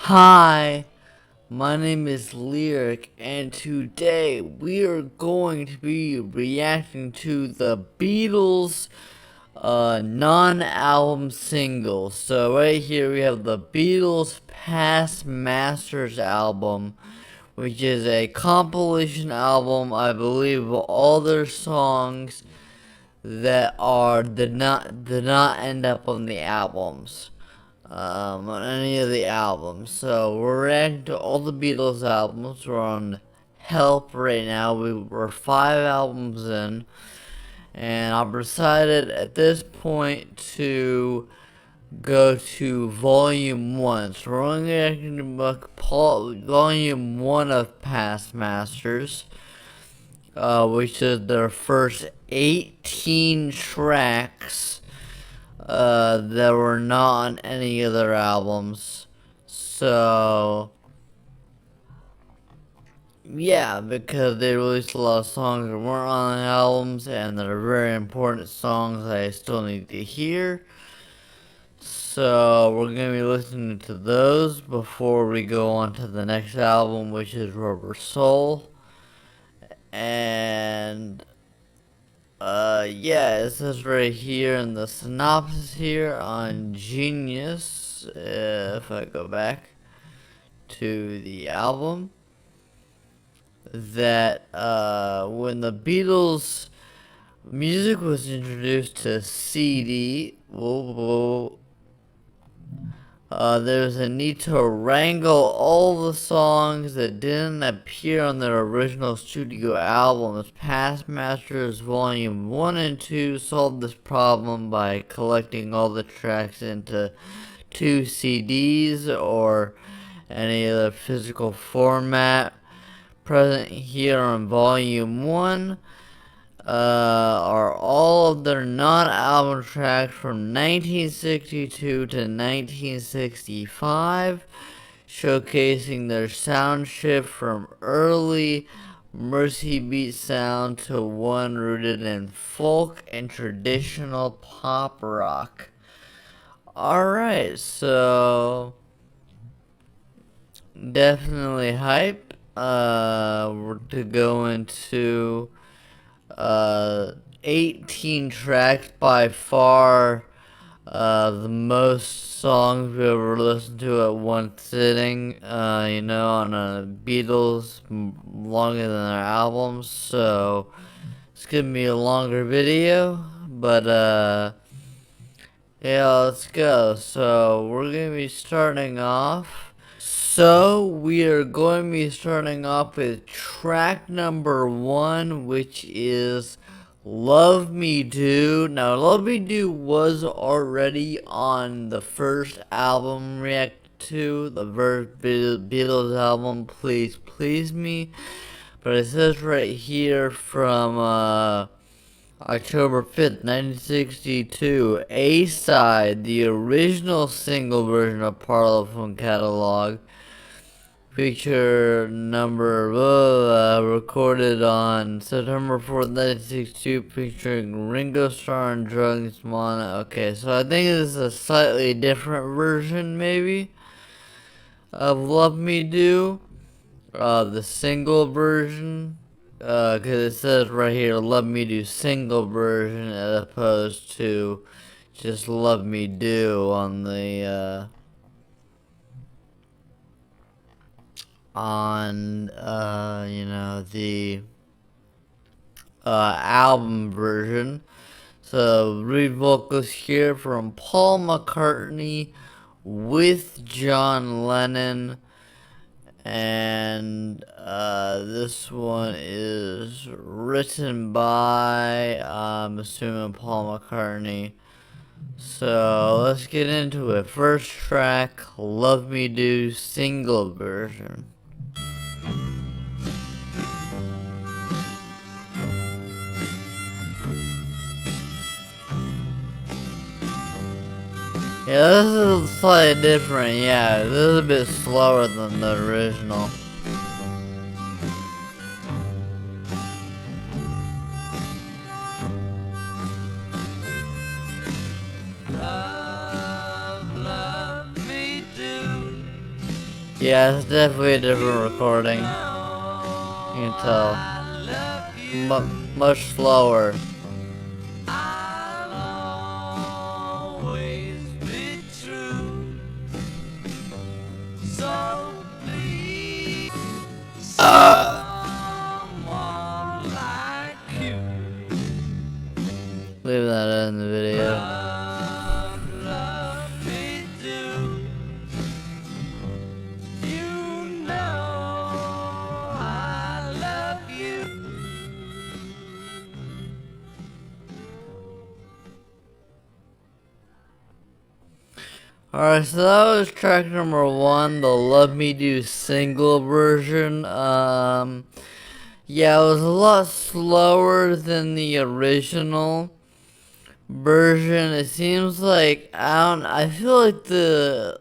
Hi, my name is Lyric, and today we are going to be reacting to the Beatles non-album single. So right here we have the Beatles Past Masters album, which is a compilation album, I believe, of all their songs that did not end up on the albums. On any of the albums. So we're reacting to all the Beatles albums. We're on Help right now. We're 5 albums in, and I've decided at this point to go to Vol.1. So we're only reacting to Vol.1 of Past Masters, which is their first 18 tracks that were not on any other albums. So yeah, because they released a lot of songs that weren't on the albums, and they're very important songs that I still need to hear. So we're gonna be listening to those before we go on to the next album, which is Rubber Soul. And yeah, it says right here in the synopsis here on Genius, if I go back to the album, that when the Beatles music was introduced to CD, there was a need to wrangle all the songs that didn't appear on their original studio albums. Past Masters Volume 1 and 2 solved this problem by collecting all the tracks into 2 CDs or any other physical format. Present here on Volume 1 are all of their non-album tracks from 1962 to 1965, showcasing their sound shift from early Mercy Beat sound to one rooted in folk and traditional pop rock. Alright, so definitely hype. We're to go into 18 tracks, by far the most songs we ever listened to at one sitting, on a Beatles, longer than their albums. So it's gonna be a longer video, but yeah, let's go. So we're gonna be starting off. So we are going to be starting off with track number 1, which is Love Me Do. Now, Love Me Do was already on the first album react to, the first Beatles album, Please Please Me. But it says right here from October 5th, 1962, A-side, the original single version of Parlophone Catalog, feature number recorded on September 4th, 1962, featuring Ringo Starr and Drugs Mana. Okay, so I think this is a slightly different version, maybe, of Love Me Do. The single version. Because it says right here, Love Me Do single version, as opposed to just Love Me Do on the, the album version. So read vocals here from Paul McCartney with John Lennon, and this one is written by, I'm assuming, Paul McCartney. So let's get into it. First track, Love Me Do single version. Yeah, this is slightly different. Yeah, this is a bit slower than the original. Love, love me do. Yeah, it's definitely a different recording. You can tell. Much slower. Leave that in the video. Alright, so that was track number 1, the Love Me Do single version. Yeah, it was a lot slower than the original version. It seems like, I feel like the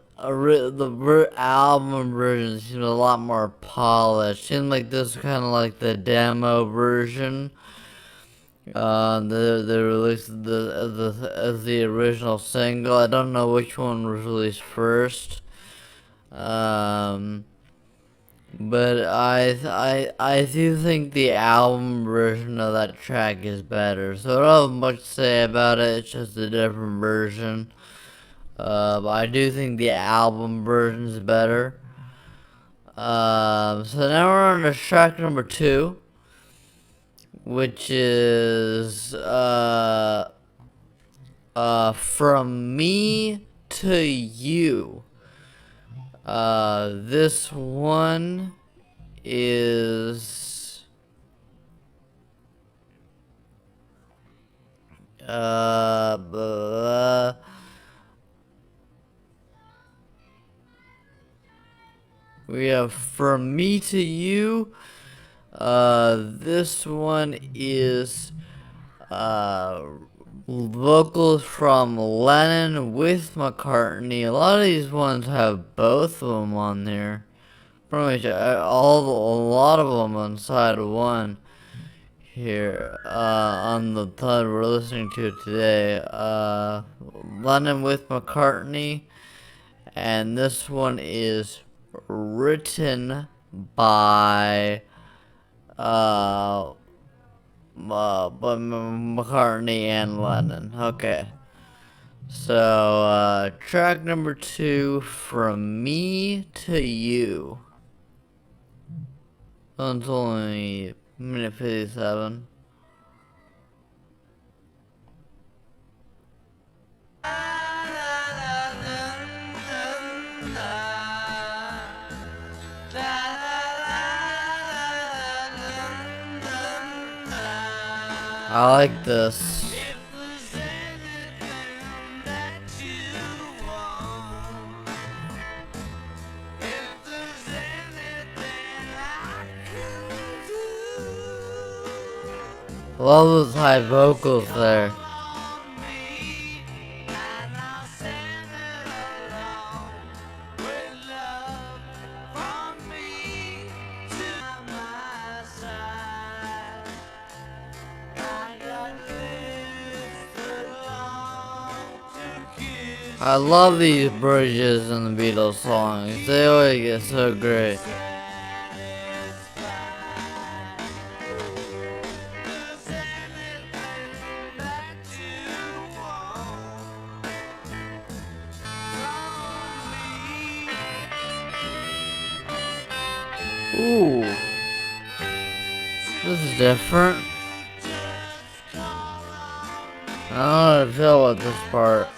album version seems a lot more polished. Seems like this is kind of like the demo version. They released as the original single. I don't know which one was released first. But I do think the album version of that track is better. So I don't have much to say about it. It's just a different version. But I do think the album version is better. So now we're on to track number 2, which is From Me to You. This one is we have From Me to You. This one is vocals from Lennon with McCartney. A lot of these ones have both of them on there. Pretty much a lot of them on side 1 here on the thread we're listening to today. Lennon with McCartney, and this one is written by McCartney and Lennon. Okay. So, track number 2, From Me to You. It's only minute 57. I like this. Love those high vocals there. I love these bridges in the Beatles songs. They always get so great. Ooh. This is different. I don't know how to feel about this part.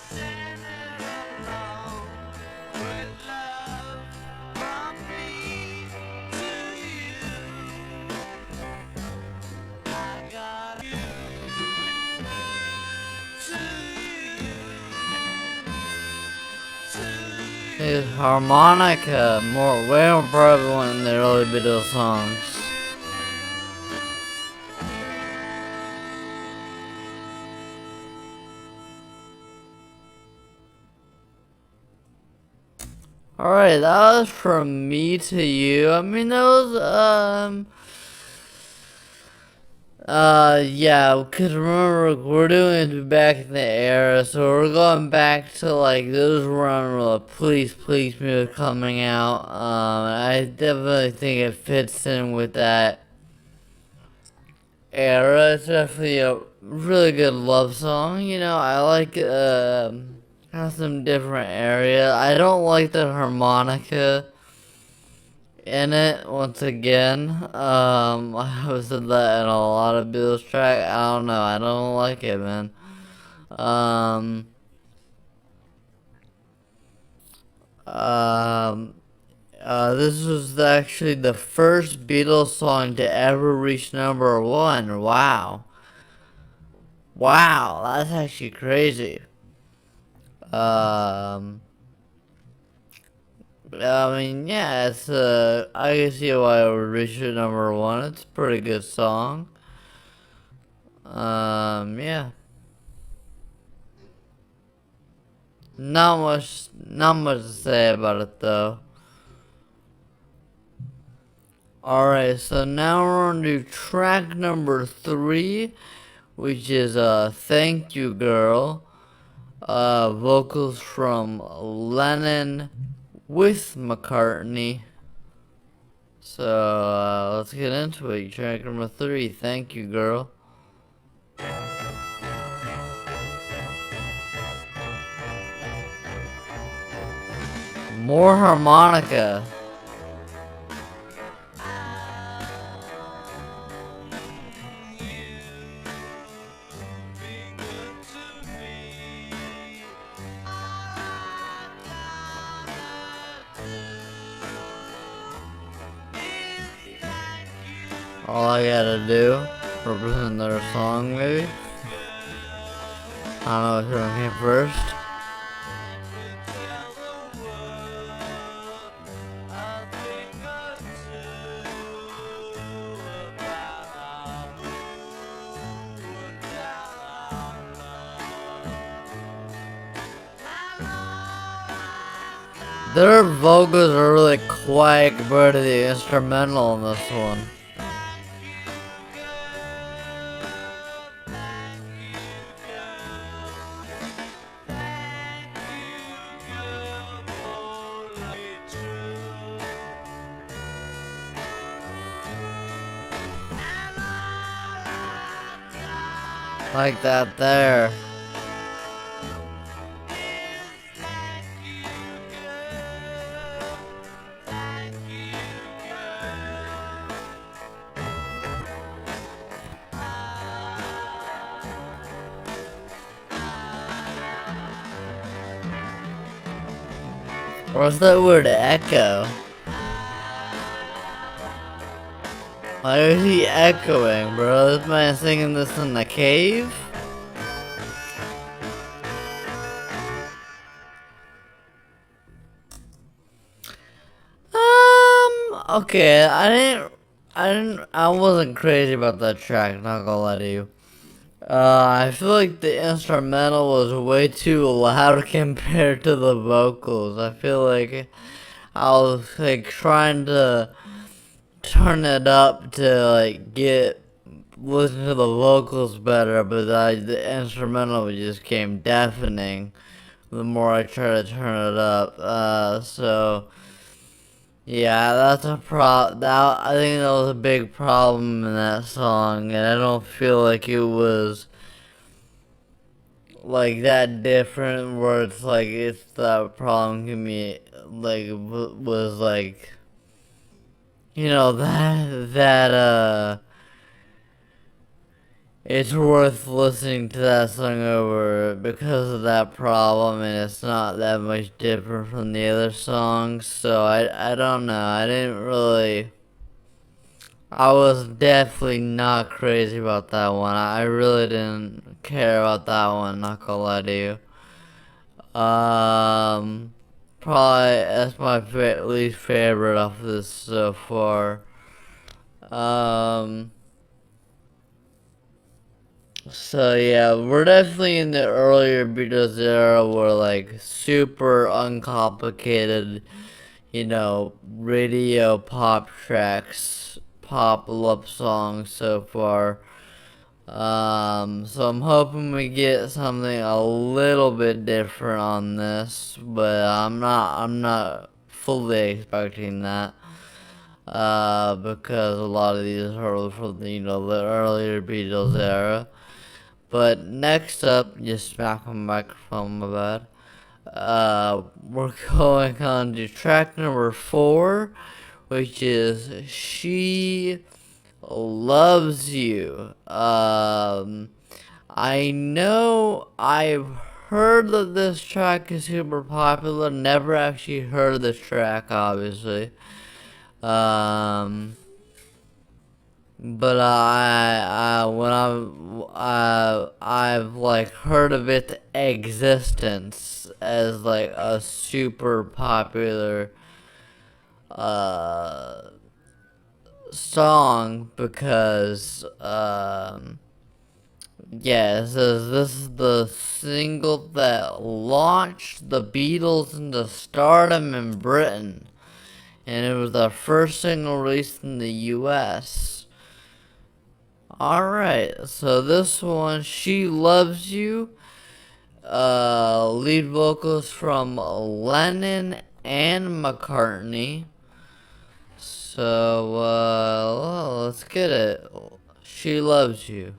His harmonica way more prevalent in the early Beatles songs. Alright, that was From Me to You. I mean, that Yeah, because remember, we're doing it back in the era, so we're going back to, like, those run with Please Please music coming out. I definitely think it fits in with that era. It's definitely a really good love song, you know, I like, has some different area. I don't like the harmonica in it once again. I have said that in a lot of Beatles track. I don't know. I don't like it, man. Um, um, this was actually the first Beatles song to ever reach number one. Wow. Wow, that's actually crazy. Um, I mean, yeah, I can see why it would reach number one. It's a pretty good song. Yeah. Not much to say about it though. Alright, so now we're on to track number 3, which is Thank You Girl. Vocals from Lennon with McCartney. So let's get into it. Track number 3, Thank You Girl. More harmonica. All I gotta do, represent their song maybe. I don't know which one came first. Their vocals are really quiet compared to the instrumental in this one. Like that there. What's that word echo? Why is he echoing, bro? This man singing this in the cave? Okay, I wasn't crazy about that track, not gonna lie to you. I feel like the instrumental was way too loud compared to the vocals. I feel like I was like trying to turn it up to like listen to the vocals better, but the instrumental just came deafening the more I try to turn it up. So yeah, that's a I think that was a big problem in that song, and I don't feel like it was like that different. Where it's like it's that problem can be like was like, you know, it's worth listening to that song over because of that problem, and it's not that much different from the other songs. So I don't know. I was definitely not crazy about that one. I really didn't care about that one. Not gonna lie to you. Probably that's my least favorite of this so far. Um. So yeah, we're definitely in the earlier Beatles era where like super uncomplicated, you know, radio pop tracks, pop love songs so far. So I'm hoping we get something a little bit different on this, but I'm not fully expecting that. Because a lot of these are from the, the earlier Beatles era. But next up, just smack my microphone, my bad. We're going on to track number 4, which is She Loves You. I know I've heard that this track is super popular. Never actually heard this track, obviously. But I've like heard of its existence as like a super popular song because yeah, it says this is the single that launched the Beatles into stardom in Britain, and it was the first single released in the US. Alright, so this one, She Loves You, lead vocals from Lennon and McCartney. So, let's get it. She Loves You.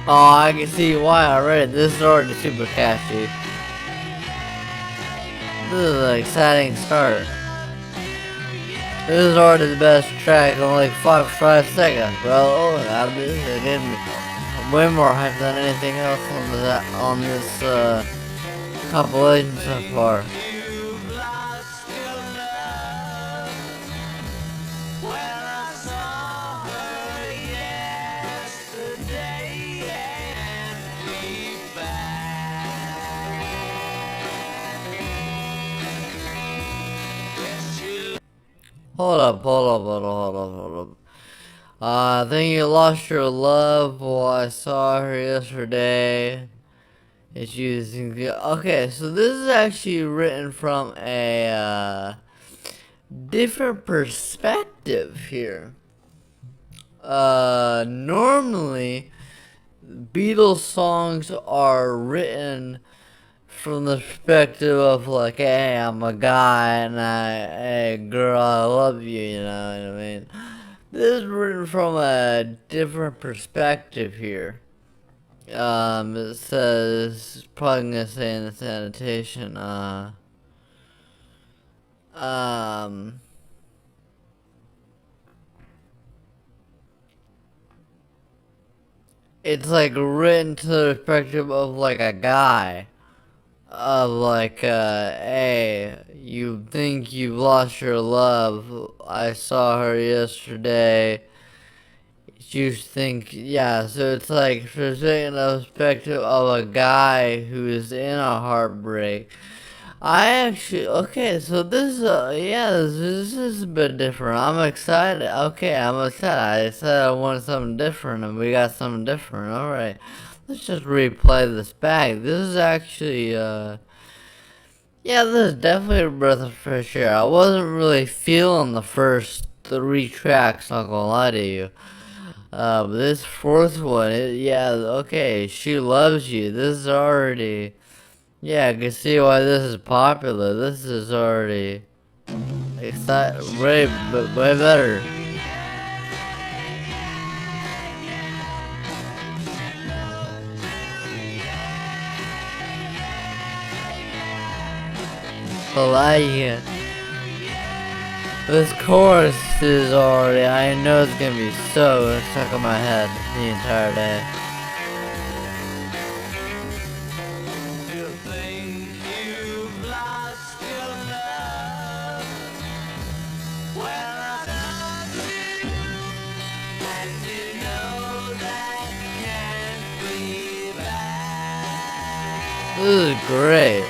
Oh, I can see why already. This is already super catchy. This is an exciting start. This is already the best track in like 5 seconds, bro. Oh, this is getting me way more hype than anything else on this compilation so far. Hold up. I think you lost your love. Well, I saw her yesterday. It's using the. Okay, so this is actually written from a different perspective here. Normally, Beatles songs are written from the perspective of like, hey, I'm a guy and hey, girl, I love you, you know what I mean? This is written from a different perspective here. It says, probably gonna say in this annotation, it's like written to the perspective of like a guy. Of like, hey, you think you've lost your love. I saw her yesterday. You think, yeah, so it's like presenting a perspective of a guy who is in a heartbreak. I actually, okay, so this is, this is a bit different. I'm excited. Okay, I'm excited. I said I wanted something different, and we got something different. Alright, let's just replay this back. This is actually, yeah, this is definitely a breath of fresh air. I wasn't really feeling the first 3 tracks, not gonna lie to you. But this fourth one, yeah, okay, She Loves You. This is already, yeah, I can see why this is popular. This is already way better. I like it. This chorus is already, I know it's gonna be so stuck in my head the entire day. This is great.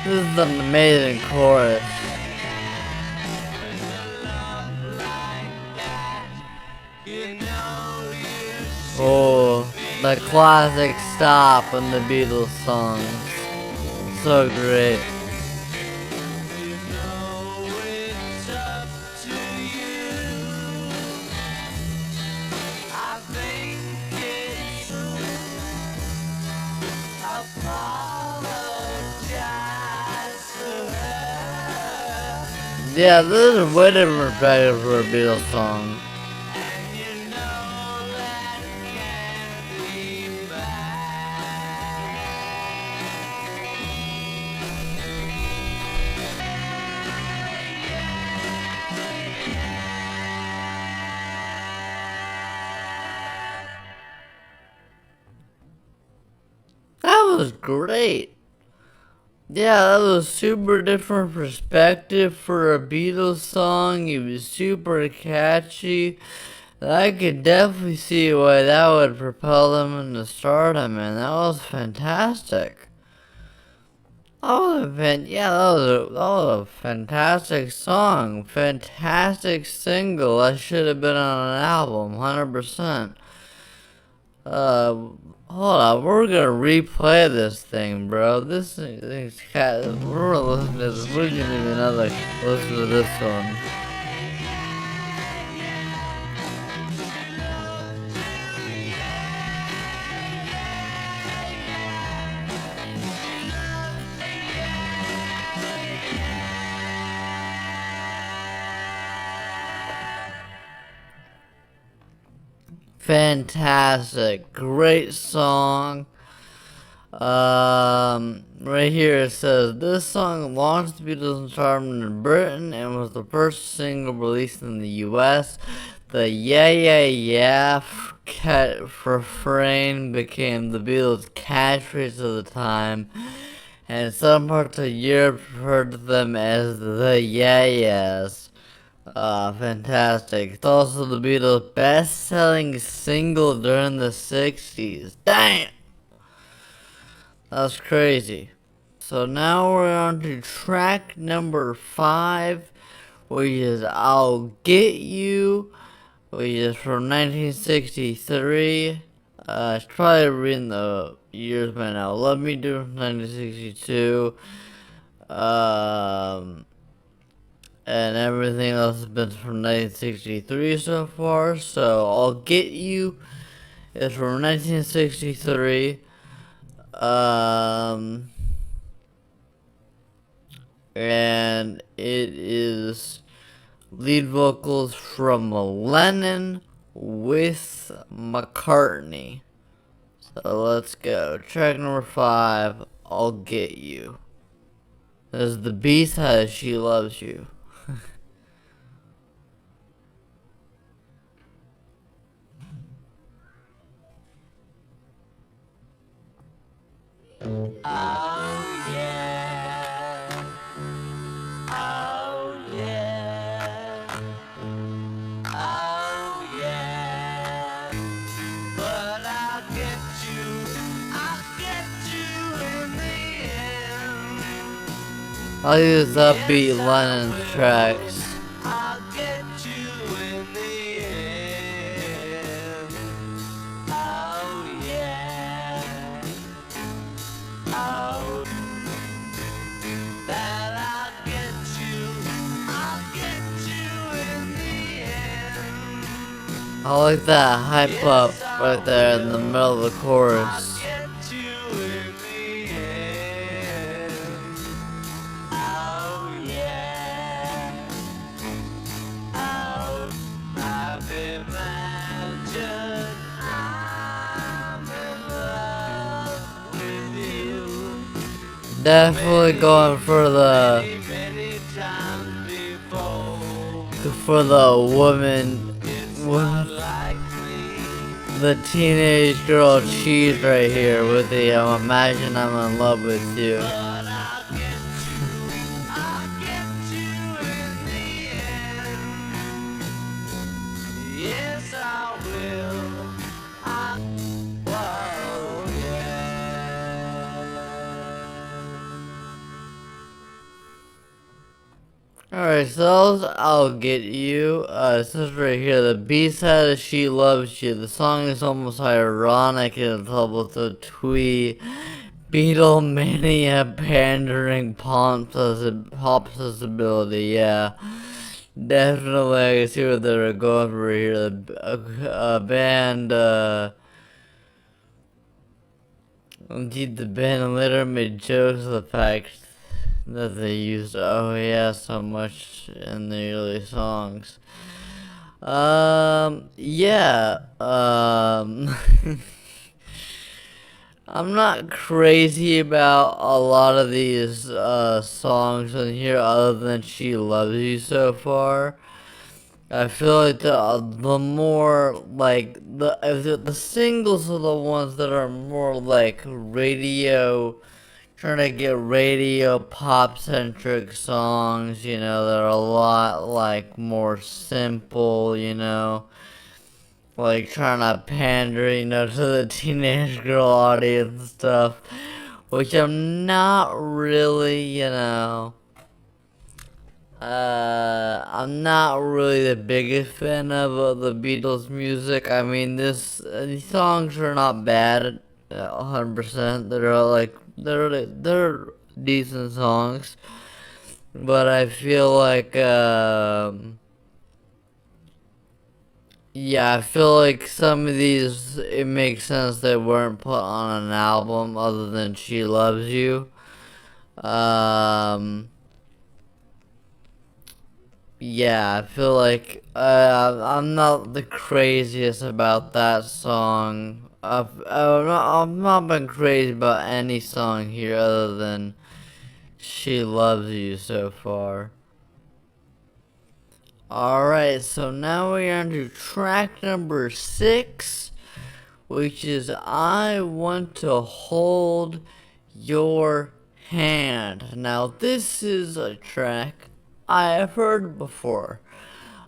This is an amazing chorus. Oh, the classic stop in the Beatles songs. So great. Yeah, this is way different perspective for a Beatles song. That was great. Yeah, that was super different perspective for a Beatles song. It was super catchy. I could definitely see why that would propel them into stardom, and that was fantastic. That was a fantastic song, fantastic single. That should have been on an album, 100%. Hold on, we're gonna replay this thing, bro. We're gonna listen to this. We're gonna do another listen to this one. Fantastic, great song. Right here it says this song launched the Beatles in stardom in Britain and was the first single released in the U.S. The "Yeah Yeah Yeah" refrain became the Beatles' catchphrase of the time, and some parts of Europe referred to them as the "Yeah Yeahs." Fantastic. It's also the Beatles' best-selling single during the 60s. Damn! That's crazy. So now we're on to track number 5, which is I'll Get You, which is from 1963. It's probably reading the years by now. Let Me Do from 1962. And everything else has been from 1963 so far. So I'll Get You is from 1963. And it is lead vocals from Lennon with McCartney. So let's go. Track number 5, I'll Get You. This is the B-side, She Loves You. Oh yeah. Oh yeah. Oh yeah. But I'll get you. I'll get you in the end. I'll use upbeat Lennon tracks. I'll get you in the end. Oh yeah. Oh, that I'll get you in the end. I like that hype up right there in the middle of the chorus. Oh yeah. Oh, I've imagined I'm in love with you. Definitely going for the woman, the teenage girl cheese right here with the imagine I'm in love with you. Yes, I will. Whoa, yeah. Alright, so I'll get you. It says right here, the B-side is She Loves You. The song is almost ironic in its with the twee Beatlemania pandering pop sensibility, yeah. Definitely, I can see what they're going for here. The band, indeed, the band later made jokes of the fact that they used "oh yeah" so much in the early songs. Yeah, I'm not crazy about a lot of these songs in here other than She Loves You so far. I feel like the more like the singles are the ones that are more like radio, trying to get radio pop centric songs, you know, that are a lot like more simple, you know, like trying to pander, you know, to the teenage girl audience and stuff, which I'm not really, you know. I'm not really the biggest fan of the Beatles music. I mean, these songs are not bad, 100%. They're all like they're decent songs, but I feel like yeah, I feel like some of these it makes sense they weren't put on an album other than She Loves You. Um. Yeah, I feel like I'm not the craziest about that song. I've not been crazy about any song here other than She Loves You so far. Alright, so now we're on to track number 6, which is I Want to Hold Your Hand. Now, this is a track I have heard before.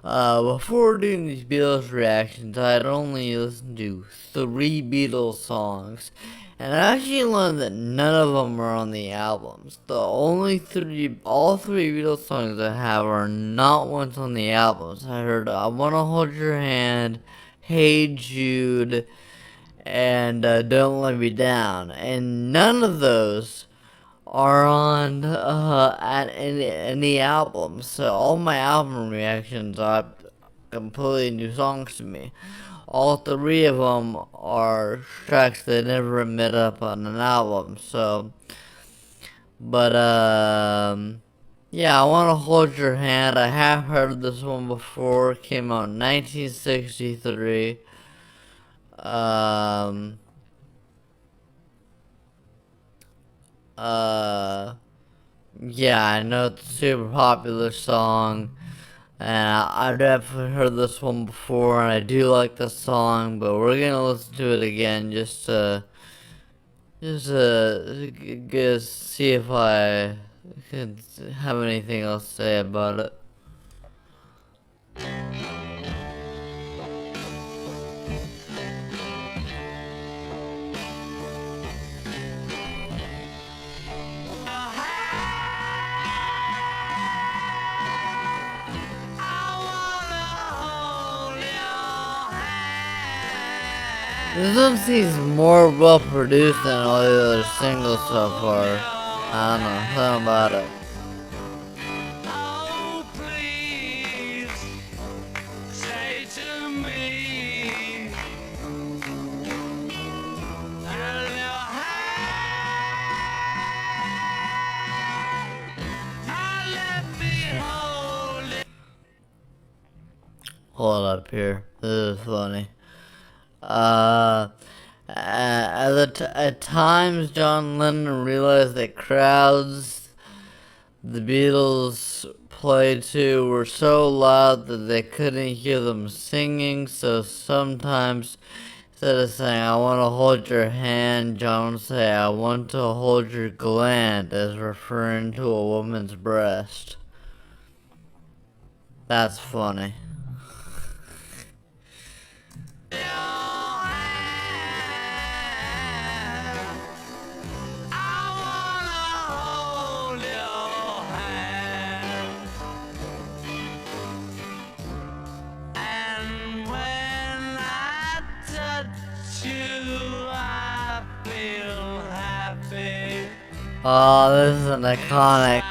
Before doing these Beatles reactions, I had only listened to 3 Beatles songs, and I actually learned that none of them are on the albums. All 3 Beatles songs I have are not ones on the albums. I heard I Wanna Hold Your Hand, Hey Jude, and Don't Let Me Down, and none of those are on at any album. So all my album reactions are completely new songs to me. All 3 of them are tracks that never met up on an album. So, but yeah, I Want to Hold Your Hand. I have heard this one before. It came out in 1963. Um. Uh. Yeah, I know it's a super popular song, and I've definitely heard this one before, and I do like the song, but we're gonna listen to it again just see if I can have anything else to say about it. This one seems more well produced than all the other singles so far. I don't know, something about it. Oh, please say to me, Hold up here. This is funny. At times, John Lennon realized that crowds the Beatles played to were so loud that they couldn't hear them singing, so sometimes instead of saying, I want to hold your hand, John would say, I want to hold your gland, as referring to a woman's breast. That's funny. Oh, this is an iconic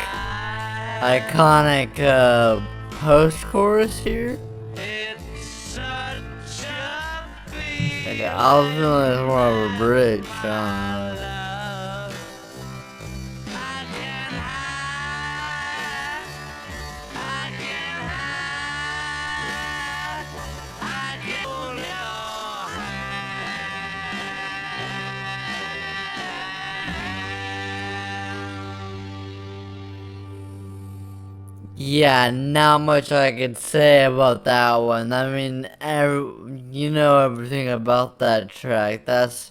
post-chorus here. It's such a Like, I was feeling it's more of a bridge. I love. I can hide. I can hide. I can hold your Yeah, not much I could say about that one. I mean, you know everything about that track. That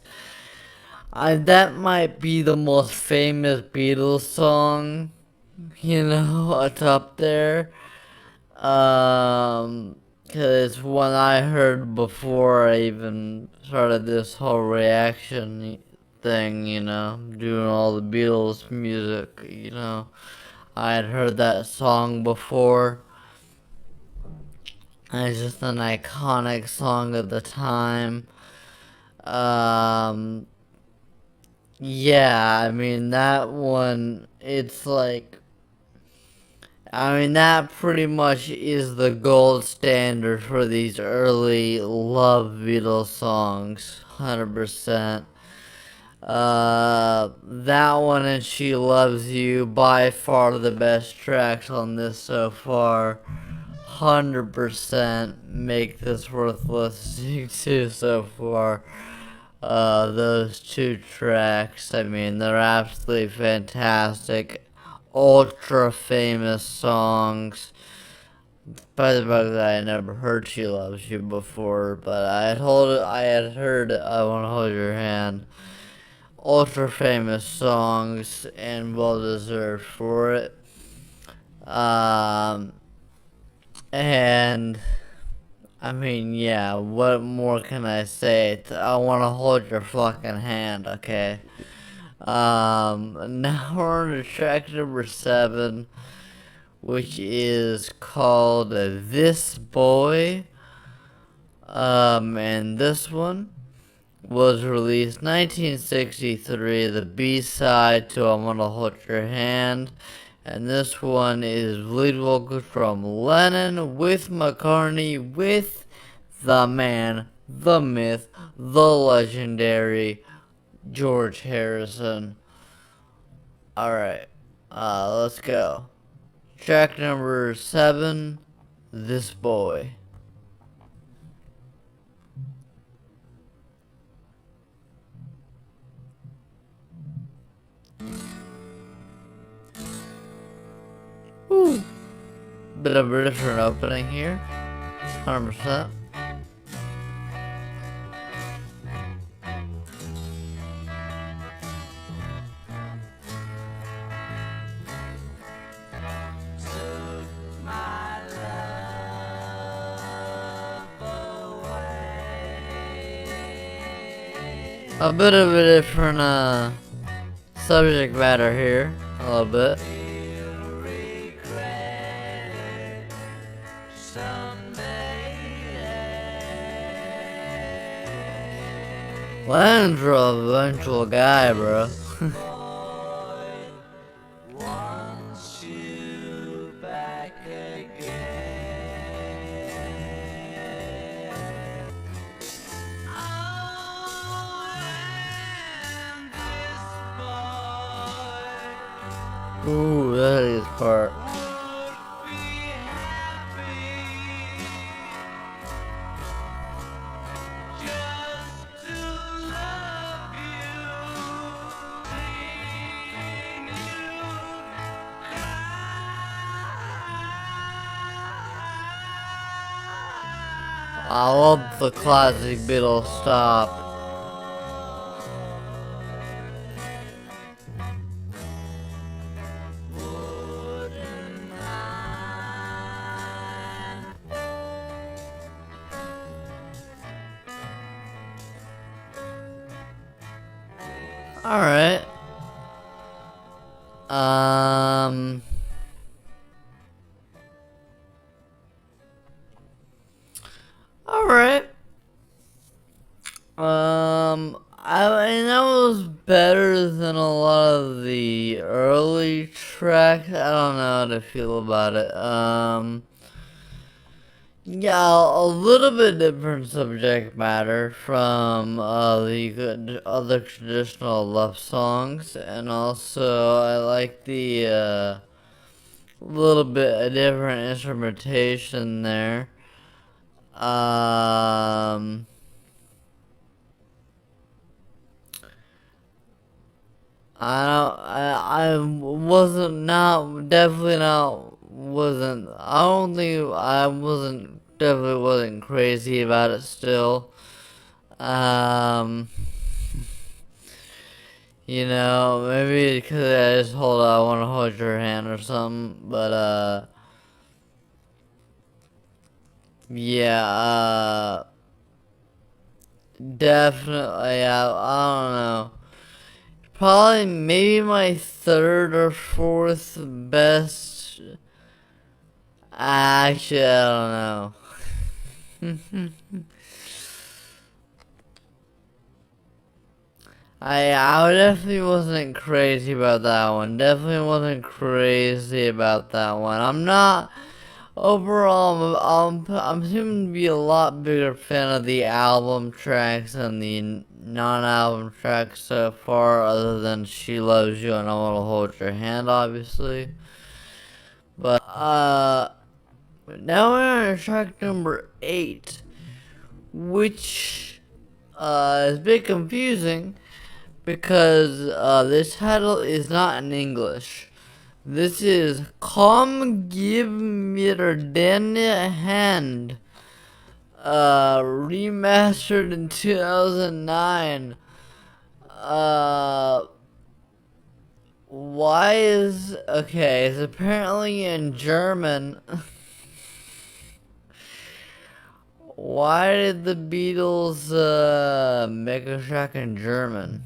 might be the most famous Beatles song. You know, it's up there. Cause it's one I heard before I even started this whole reaction thing. You know, doing all the Beatles music. You know, I had heard that song before. And it's just an iconic song at the time. Um, yeah, I mean, that one, it's like, I mean, that pretty much is the gold standard for these early Love Beatles songs. 100%. That one and She Loves You, by far the best tracks on this so far. 100% make this worth listening to so far. Those two tracks, I mean, they're absolutely fantastic, ultra famous songs. By the way, I had never heard She Loves You before, but I had heard I Want to Hold Your Hand. Ultra famous songs and well deserved for it. Um, and I mean, yeah, what more can I say? I want to hold your fucking hand, okay? Now we're on to track number 7, which is called This Boy. And this one was released 1963, the B-side to I Wanna Hold Your Hand. And this one is lead vocals from Lennon with McCartney with the man, the myth, the legendary George Harrison. Alright, let's go. Track number 7, This Boy. Ooh. Bit of a different opening here. 100%. A bit of a different subject matter here, a little bit. Lennon's a eventual guy, bro. wants you back again. Oh, and this boy Ooh, that is part. would be happy just to love you. Seeing you I love the classic Beatles stop. Alright. Um. Alright. mean, that was better than a lot of the early tracks. I don't know how to feel about it. Yeah, a little bit different subject matter from the good other traditional love songs, and also I like the little bit a different instrumentation there. Um, I wasn't not definitely not wasn't I don't think I wasn't definitely wasn't crazy about it still. Um, you know, maybe because I just I want to hold your hand or something, but yeah, definitely I don't know. Probably maybe my third or fourth best. Actually, I don't know. I definitely wasn't crazy about that one. Definitely wasn't crazy about that one. I'm not overall. I'm assuming to be a lot bigger fan of the album tracks than the non-album tracks so far, other than "She Loves You" and "I Want to Hold Your Hand," obviously. But now we're on track number 8, which is a bit confusing because this title is not in English. This is Komm, Gib mir deine Hand, remastered in 2009. Uh, why is okay? It's apparently in German. Why did the Beatles make a track in German?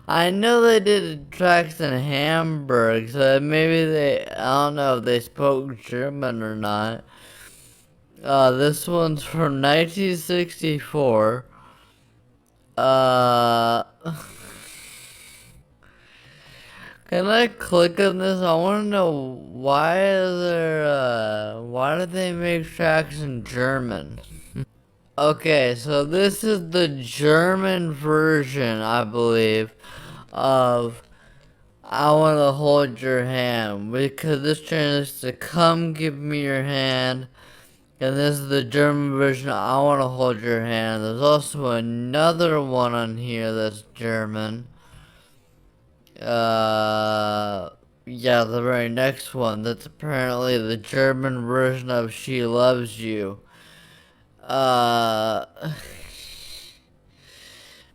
I know they did tracks in Hamburg, so maybe I don't know if they spoke German or not. This one's from 1964. Uh, can I click on this? I want to know why did they make tracks in German? Okay, so this is the German version, I believe, of I Wanna Hold Your Hand, because this translates to Come Give Me Your Hand, and this is the German version of I Wanna Hold Your Hand. There's also another one on here that's German. Yeah, the very next one, that's apparently the German version of She Loves You. Uh,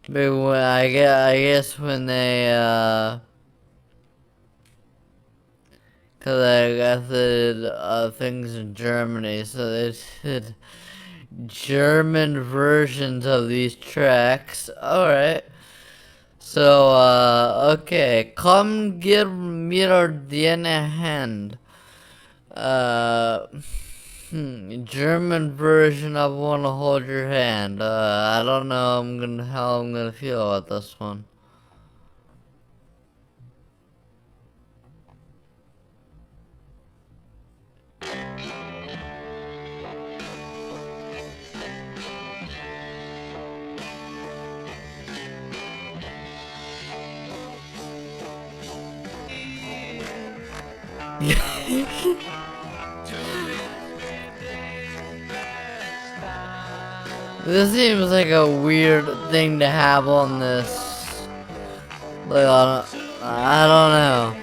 But when I guess when they cause I got the things in Germany, so they did German versions of these tracks. All right. So okay, Komm gib mir deine Hand. Uh, German version of Wanna Hold Your Hand. I don't know. How I'm gonna feel about this one. This seems like a weird thing to have on this. Like, I don't know.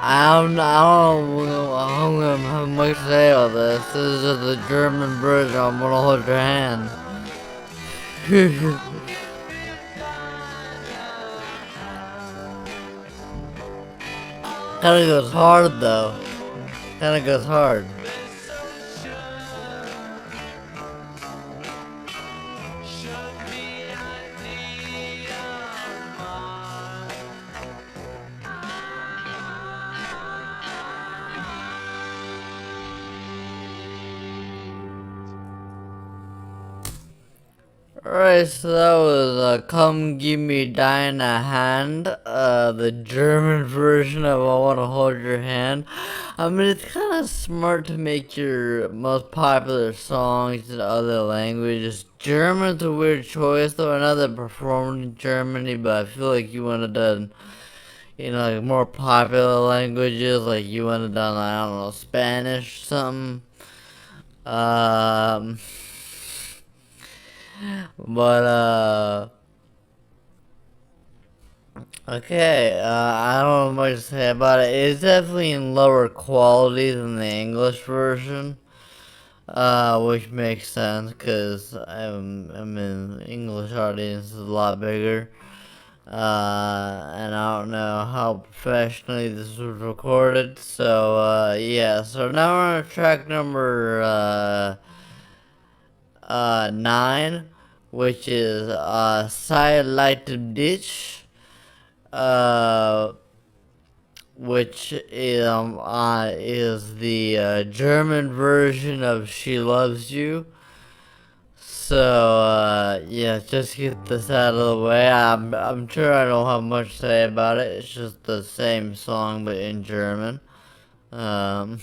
I don't know how much to say about this. This is just the German version. I'm gonna hold your hand. Kinda goes hard though. Kinda goes hard. Alright, so that was Come Give Me Deine Hand, the German version of I Wanna Hold Your Hand. I mean, it's kind of smart to make your most popular songs in other languages. German's a weird choice, though. I know they performed in Germany, but I feel like you would have done, like more popular languages, like you would have done, I don't know, Spanish or something. Um, but, okay, I don't know much to say about it. It's definitely in lower quality than the English version, which makes sense because I mean, English audience is a lot bigger, and I don't know how professionally this was recorded. So, yeah. So now we're on track number 9, which is Sie Liebt Dich. Uh, which is the German version of She Loves You. So yeah, just get this out of the way. I'm sure I don't have much to say about it. It's just the same song but in German. Um,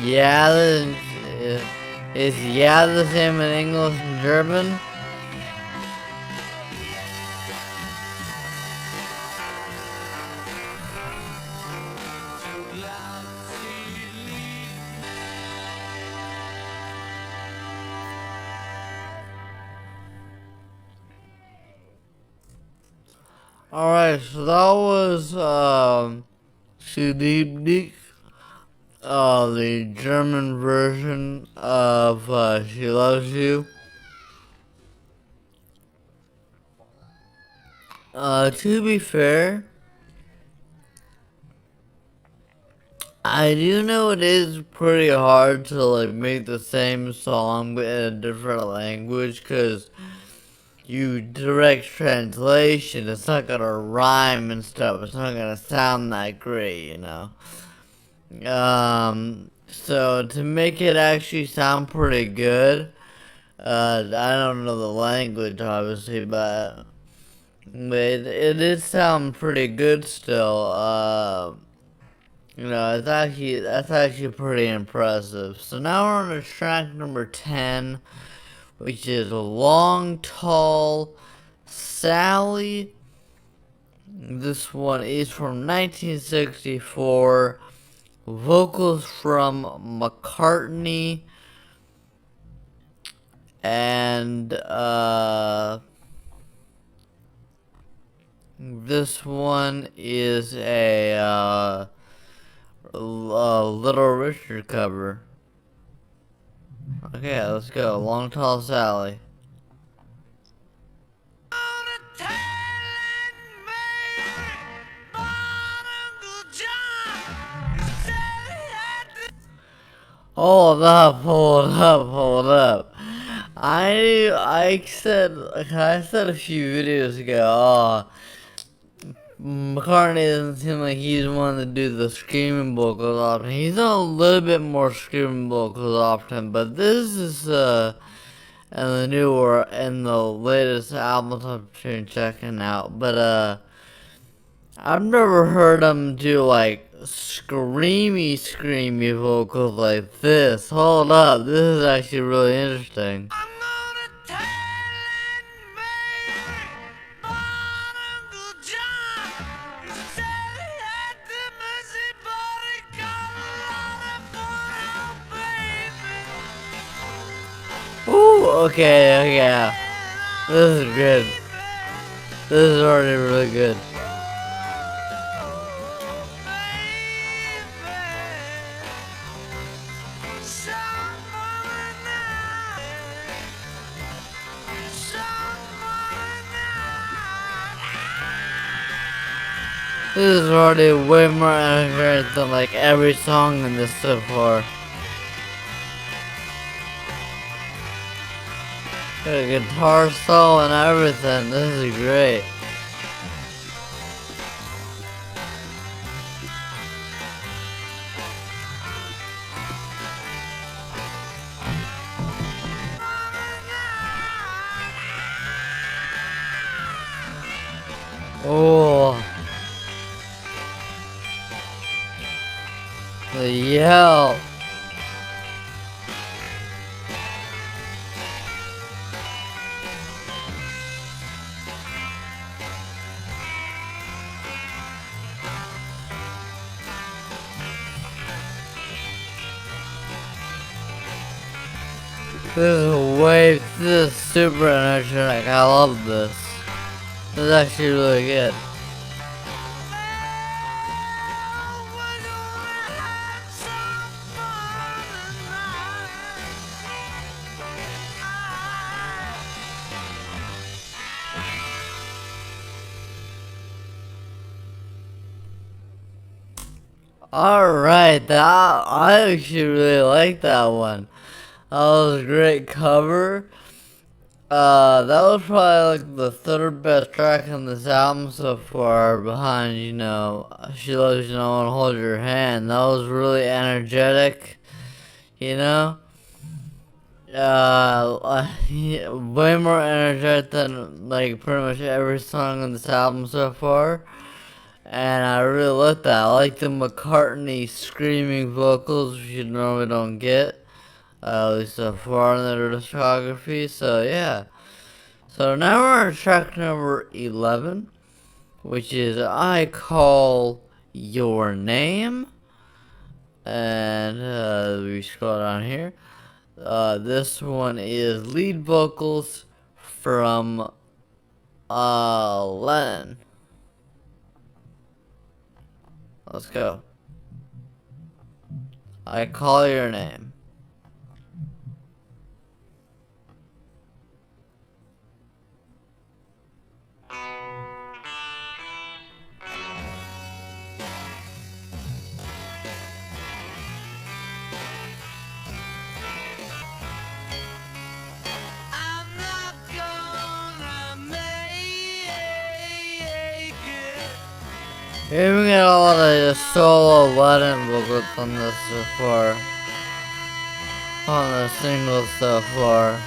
yeah, is yeah the same in English and German? Alright, so that was Sie Liebt Dich, the German version of She Loves You. To be fair, I do know it is pretty hard to like make the same song but in a different language because you direct translation, it's not gonna rhyme and stuff. It's not gonna sound that great. So to make it actually sound pretty good, I don't know the language obviously, but it did sound pretty good still. That's actually pretty impressive. So now we're on to track number 10, which is Long Tall Sally. This one is from 1964. Vocals from McCartney. And this one is a Little Richard cover. Okay, let's go. Long Tall Sally. Hold up. I said a few videos ago, McCartney doesn't seem like he's one to do the screaming vocals often. He's done a little bit more screaming vocals often, but this is and the latest albums I've been checking out. But I've never heard him do like screamy vocals like this. Hold up, this is actually really interesting. Ooh, okay, yeah. This is good. This is already really good. This is already way more energetic than like every song in this so far. Got a guitar solo and everything. This is great. Oh, the yell. This is super energetic. I love this. This is actually really good. Alright, I actually really like that one. That was a great cover. That was probably like the third best track on this album so far, behind, She Loves You, No One Hold Your Hand. That was really energetic, you know? Way more energetic than like pretty much every song on this album so far. And I really like that. I like the McCartney screaming vocals, which you normally don't get, at least so far in their discography. So yeah. So now we're on track number 11, which is I Call Your Name. And we scroll down here. This one is lead vocals from Lennon. Let's go. I Call Your Name. I'm not gonna make it. Here we get a lot of solo Lennon vocals on this so far. On the singles so far.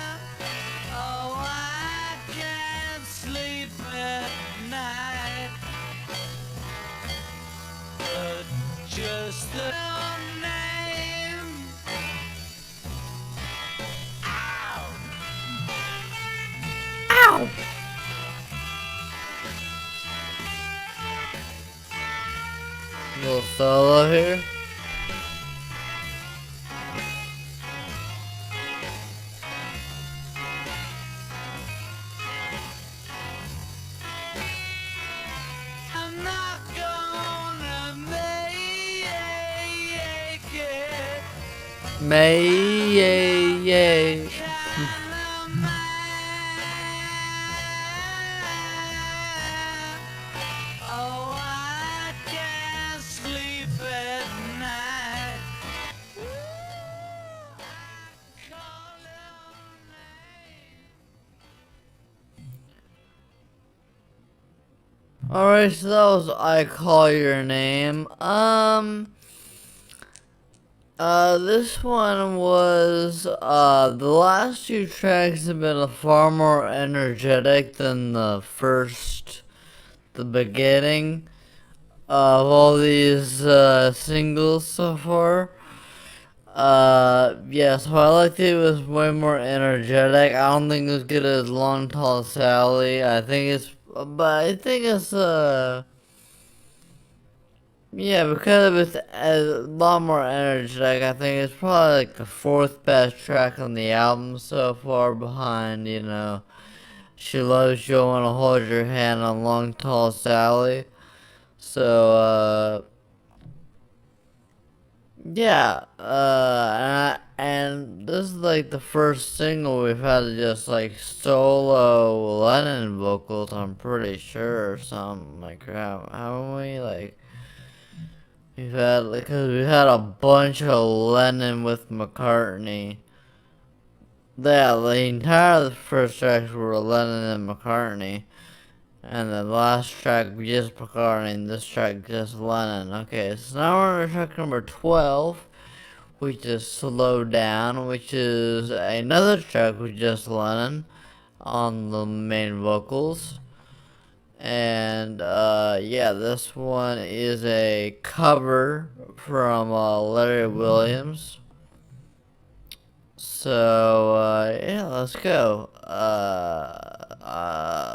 Oh, I can't sleep at night. But just the name. Ow! Little solo here. I'm not gonna make it. May, yay, yay. Kinda mad. Oh, I can't sleep at night. Call your name. Alright, so that was I Call Your Name. This one was, the last two tracks have been far more energetic than the beginning of all these, singles so far. Yeah, so I liked it was way more energetic. I don't think it was good as Long Tall Sally. But I think it's, yeah, because it's a lot more energetic, I think it's probably like the fourth best track on the album so far, behind, She Loves You, Wanna Hold Your Hand on Long Tall Sally. So, yeah, and this is like the first single we've had just like solo Lennon vocals, I'm pretty sure, or something like that. Haven't we? Because we've had a bunch of Lennon with McCartney. Yeah, the entire first tracks were Lennon and McCartney. And the last track just McCartney, and this track just Lennon. Okay, so now we're on track number 12, which is Slow Down, which is another track with just Lennon on the main vocals. And yeah, this one is a cover from Larry Williams. So yeah, let's go.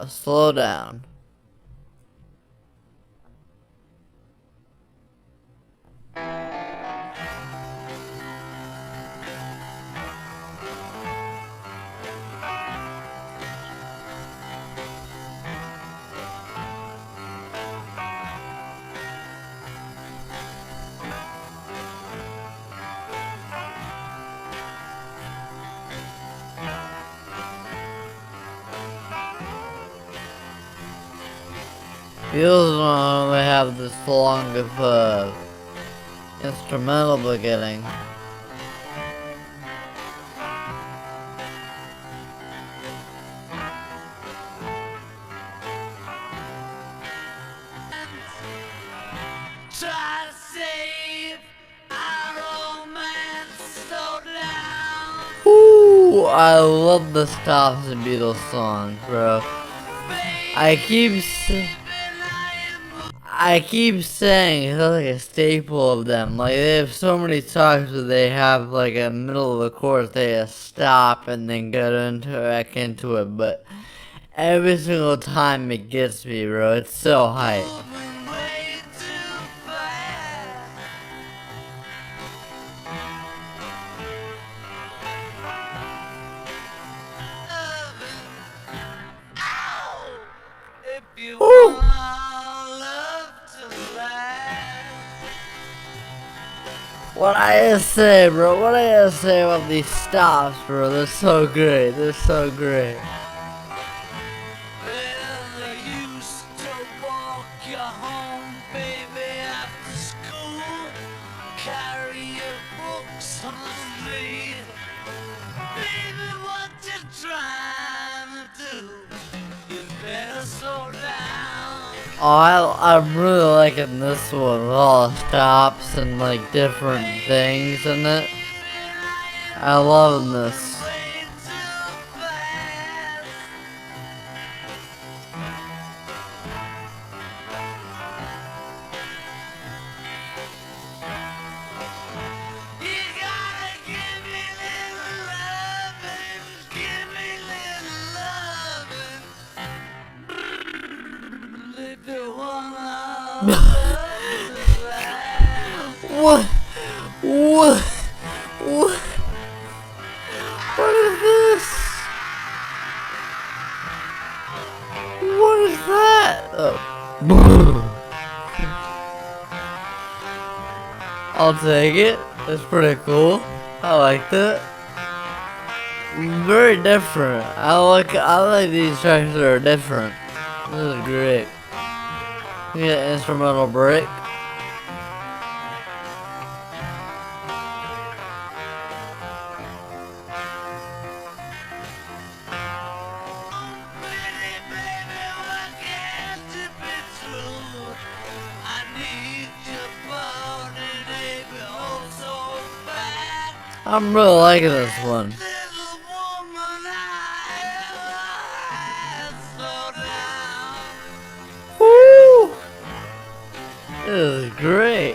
Slow down. Beatles don't normally have this long of a instrumental beginning. Try to save our romance so down. Ooh, I love the stops in Beatles songs, bro. I keep saying it's like a staple of them. Like they have so many songs where they have like a middle of the chorus, they just stop and then go back into it. But every single time it gets me, bro. It's so hype. Moving way too fast. Ow! If you Woo! want our love to last. What I gotta say, bro? What I gotta say about these stops, bro? They're so great. They're so great. Well, I used to walk you home, baby, after school. Carry your books on the street. Baby, what you trying to do? You better slow down. Oh, I'm really liking this one with all the stops and like different things in it. I love this. Way too fast. You gotta give me little lovin', give me little lovin'. If you wanna love to last. What? What? What? What is this? What is that? Oh. I'll take it. That's pretty cool. I like that. Very different. I like these tracks that are different. This is great. We get an instrumental break. Pretty baby, why can't it be true? I need your body, baby, oh so bad. I'm really liking this one. Little woman, I slow down. Woo! This is great.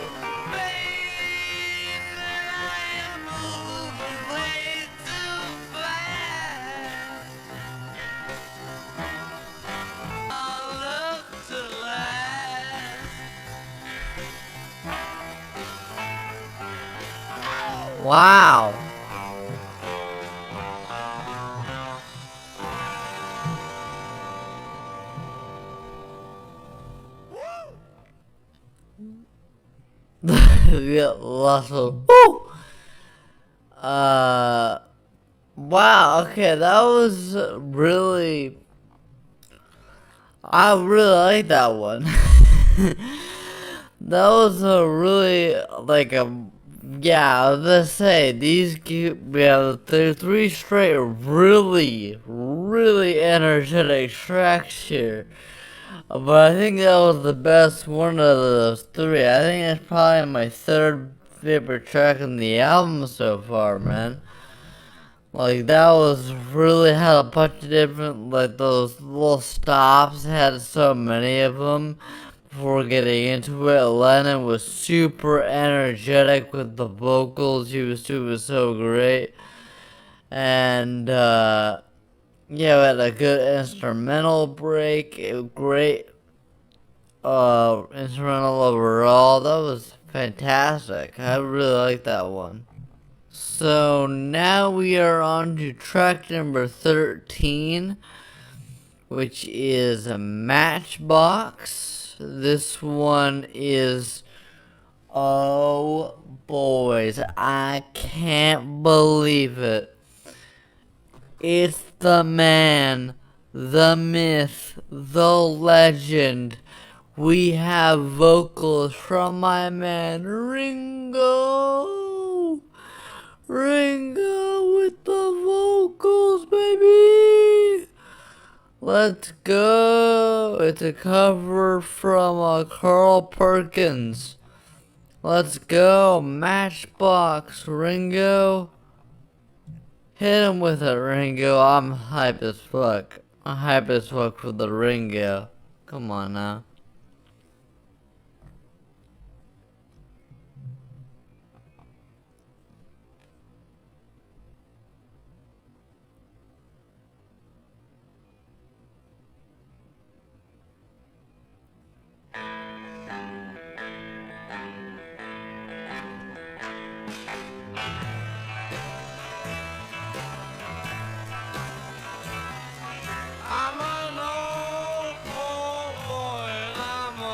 Baby, I am moving way too fast. Our love to last. Wow. Yeah, lots of. Woo! Wow. Okay, that was really. I really like that one. That was a really like a. Yeah, I was gonna say we have three straight really energetic tracks here. But I think that was the best one of those three. I think that's probably my third favorite track on the album so far, man. Like that was really had a bunch of different, like those little stops had so many of them. Before getting into it, Lennon was super energetic with the vocals. He was doing so great, and yeah, we had a good instrumental break. A great instrumental overall. That was fantastic. I really like that one. So now we are on to track number 13, which is a Matchbox. This one is, oh boys, I can't believe it. It's the man, the myth, the legend. We have vocals from my man Ringo. Ringo with the vocals, baby. Let's go. It's a cover from Carl Perkins. Let's go. Matchbox, Ringo. Hit him with it, Ringo. I'm hype as fuck. I'm hype as fuck for the Ringo. Come on now. I'm an old poor boy and I'm a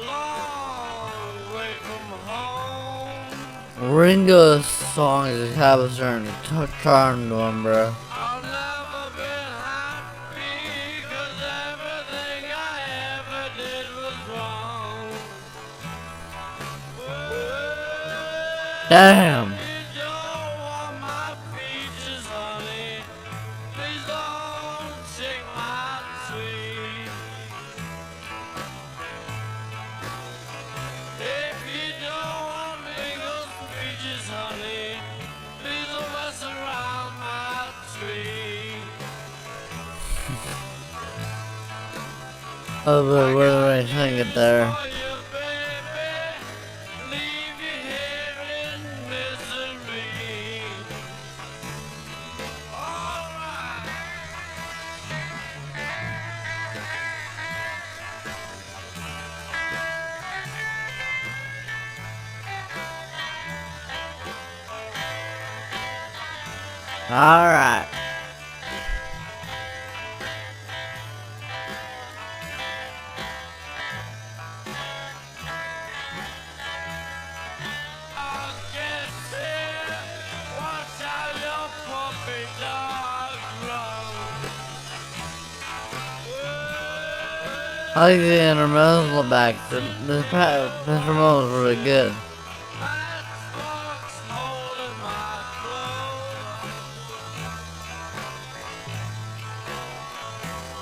long way from home. Ringo's songs just have a certain charm to him, bro. I've never been happy 'cause everything I ever did was wrong. Damn. You don't want my peaches, honey. Please don't take my sweet. If you don't want me those peaches, honey, please don't mess around my tree. Oh, but where do I sing it there? For you, baby, leave you here in misery. All right. Alright. I'll get here. Watch out your puppy dog run. I like the instrumental back. The instrumental is really good. Matchbox holding my clothes.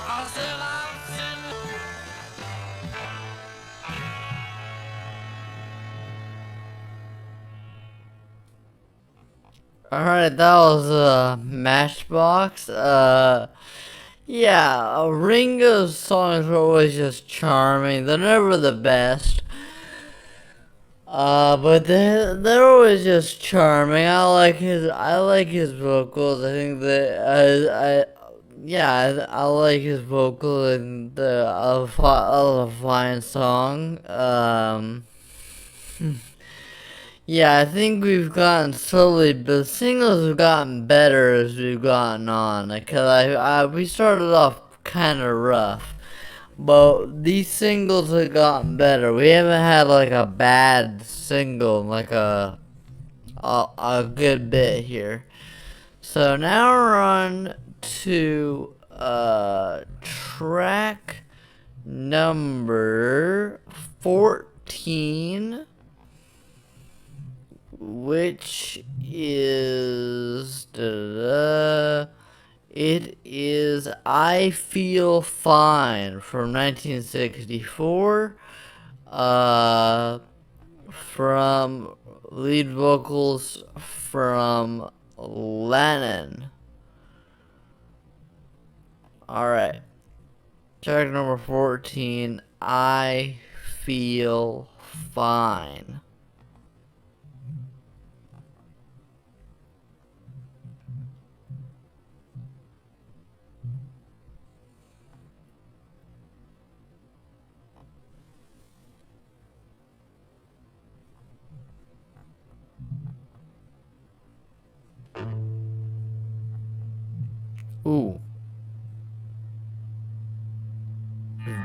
I said I'm sitting. Alright, that was Matchbox. Yeah, Ringo's songs are always just charming. They're never the best. But they're always just charming. I like his vocals. I think that I like his vocal in the Flying song. Yeah, I think we've gotten slowly, the singles have gotten better as we've gotten on. Cause we started off kind of rough. But these singles have gotten better. We haven't had like a bad single, like a good bit here. So now we're on to track number 14, which is it is I Feel Fine from 1964, from lead vocals from Lennon. Alright. Track number 14, I Feel Fine. Ooh.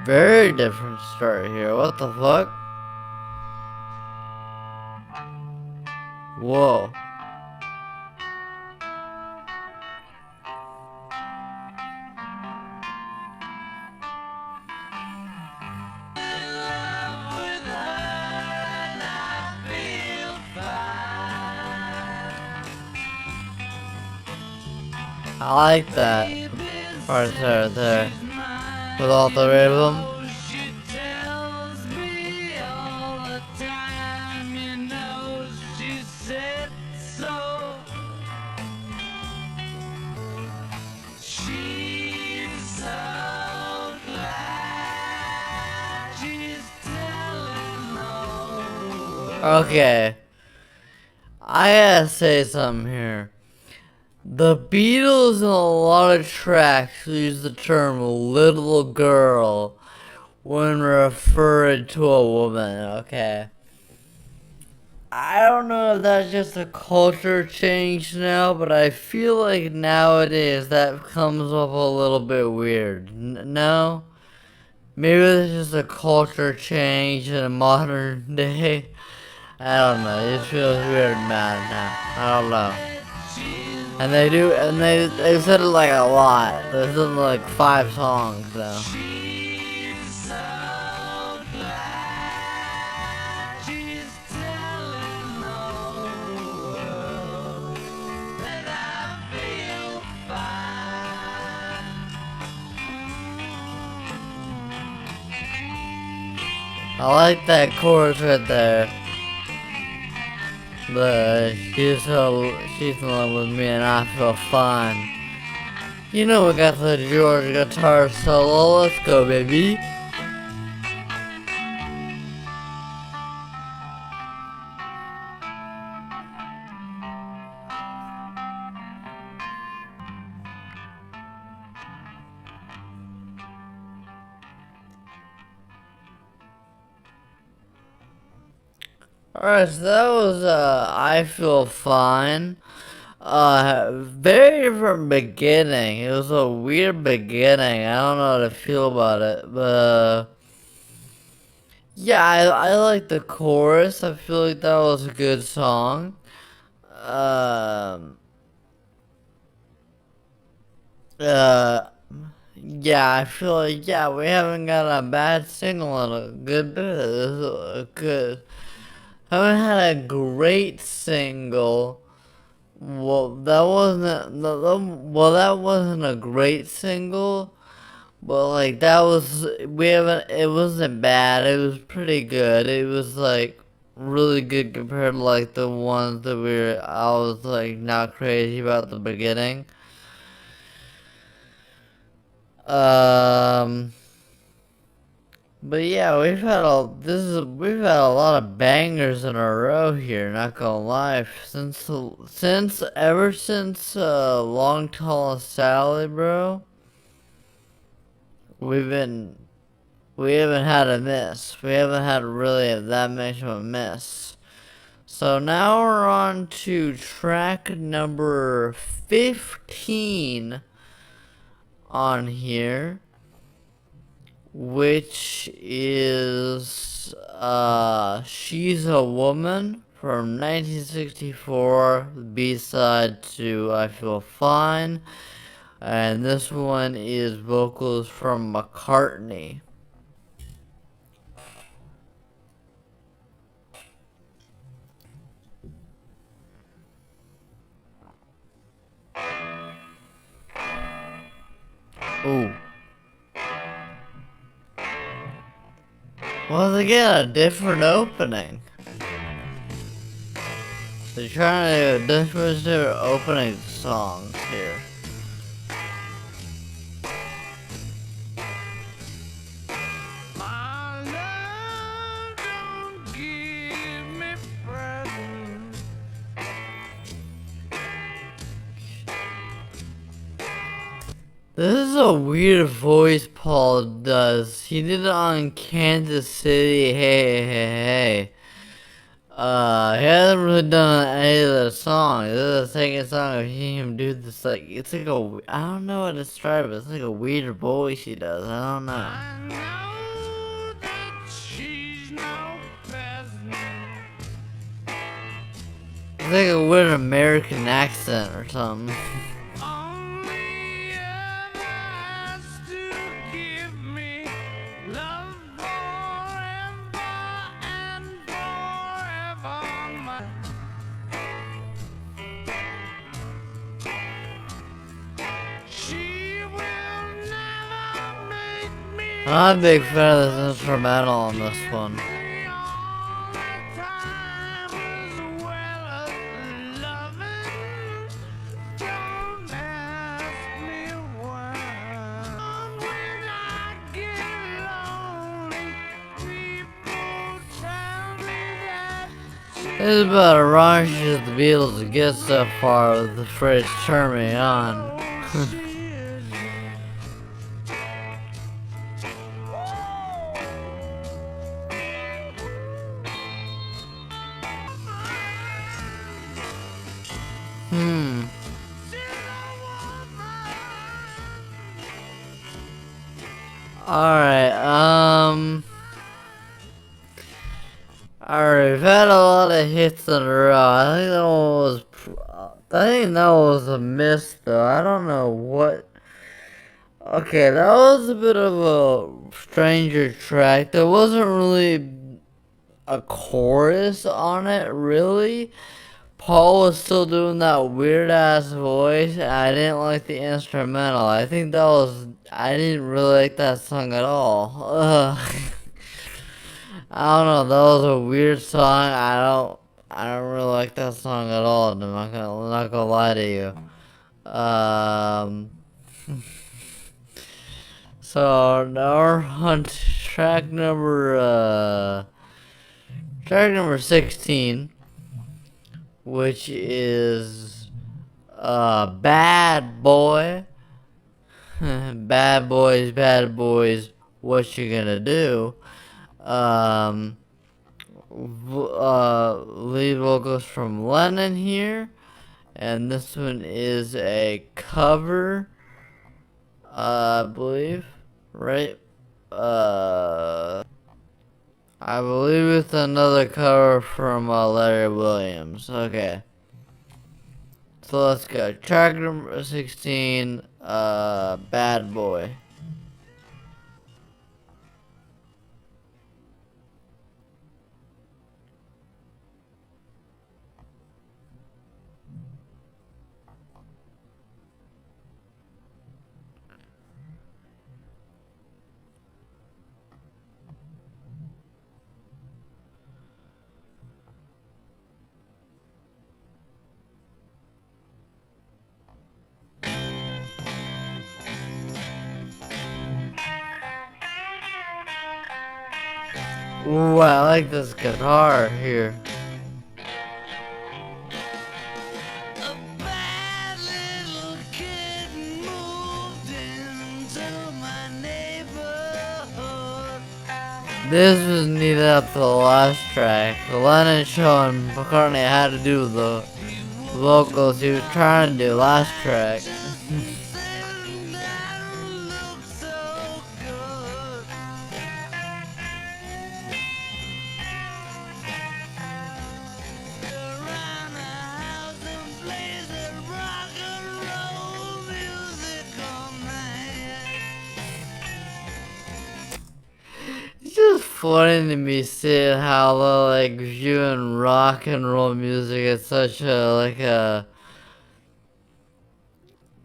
Very different start here. What the fuck? Whoa. I like that part there. With all the rhythm. She tells me all the time, you know she said so. She's so glad she's telling no. Okay. I gotta say something here. The Beatles in a lot of tracks use the term little girl when referring to a woman, okay? I don't know if that's just a culture change now, but I feel like nowadays that comes up a little bit weird. No? Maybe it's just a culture change in a modern day. I don't know, it feels weird now. I don't know. And they said it like a lot. There's been like 5 songs though. She's so glad she's telling the world that I feel fine. I like that chorus right there. But she's in love with me and I feel fine. You know we got the George guitar solo. Let's go, baby. Alright, so that was I Feel Fine. Very different beginning. It was a weird beginning. I don't know how to feel about it, but yeah, I like the chorus. I feel like that was a good song. Um, uh, yeah, I feel like yeah, we haven't got a bad single in a good bit. This is a good. Haven't had a great single. Well, that that wasn't a great single, but like that was we haven't. It wasn't bad. It was pretty good. It was like really good compared to like the ones that I was like not crazy about the beginning. Um. But yeah, we've had a lot of bangers in a row here. Not gonna lie, ever since Long Tall Sally, bro, we've been we haven't had a miss. We haven't had really that much of a miss. So now we're on to track number 15 on here, which is She's a Woman from 1964, B-side to I Feel Fine, and this one is vocals from McCartney. Ooh. Once again, a different opening. They're trying to do different opening songs here. This is a weird voice Paul does. He did it on Kansas City. Hey, hey, hey. He hasn't really done any of the songs. This is the second song I've seen him do this. Like, it's like I don't know how to describe it. It's like a weird voice he does. I don't know. I know that she's no peasant. It's like a weird American accent or something. Only ever has to give me love forever and forever. She will never make me I'm not a big fan of this instrumental on this one. all the time as well as loving. Don't ask me why. When I get lonely, people tell me that This is about as raunchy as the Beatles get so far with the phrase "turn me on." she is. Hmm. Alright, alright, we've had a lot of hits in a row. I think that was a miss though. I don't know what. Okay, that was a bit of a stranger track. There wasn't really a chorus on it, really. Paul was still doing that weird ass voice, and I didn't like the instrumental. I didn't really like that song at all. I don't know, that was a weird song. I don't really like that song at all. I'm not gonna lie to you. So now we're on track number 16, which is Bad Boy. Bad boys, what you gonna do? Um, Lead vocals from Lennon here, and this one is a cover, I believe, right? I believe it's another cover from Larry Williams. Okay. So let's go. Track number 16, Bad Boy. Ooh, I like this guitar here. A bad little kid moved into my neighborhood. This was needed up to the last track. Lennon showing McCartney how to do the vocals he was trying to do last track. Something that looked so good. Around the house and plays that rock and roll music all night. It's just funny to me seeing how like viewing rock and roll music is such a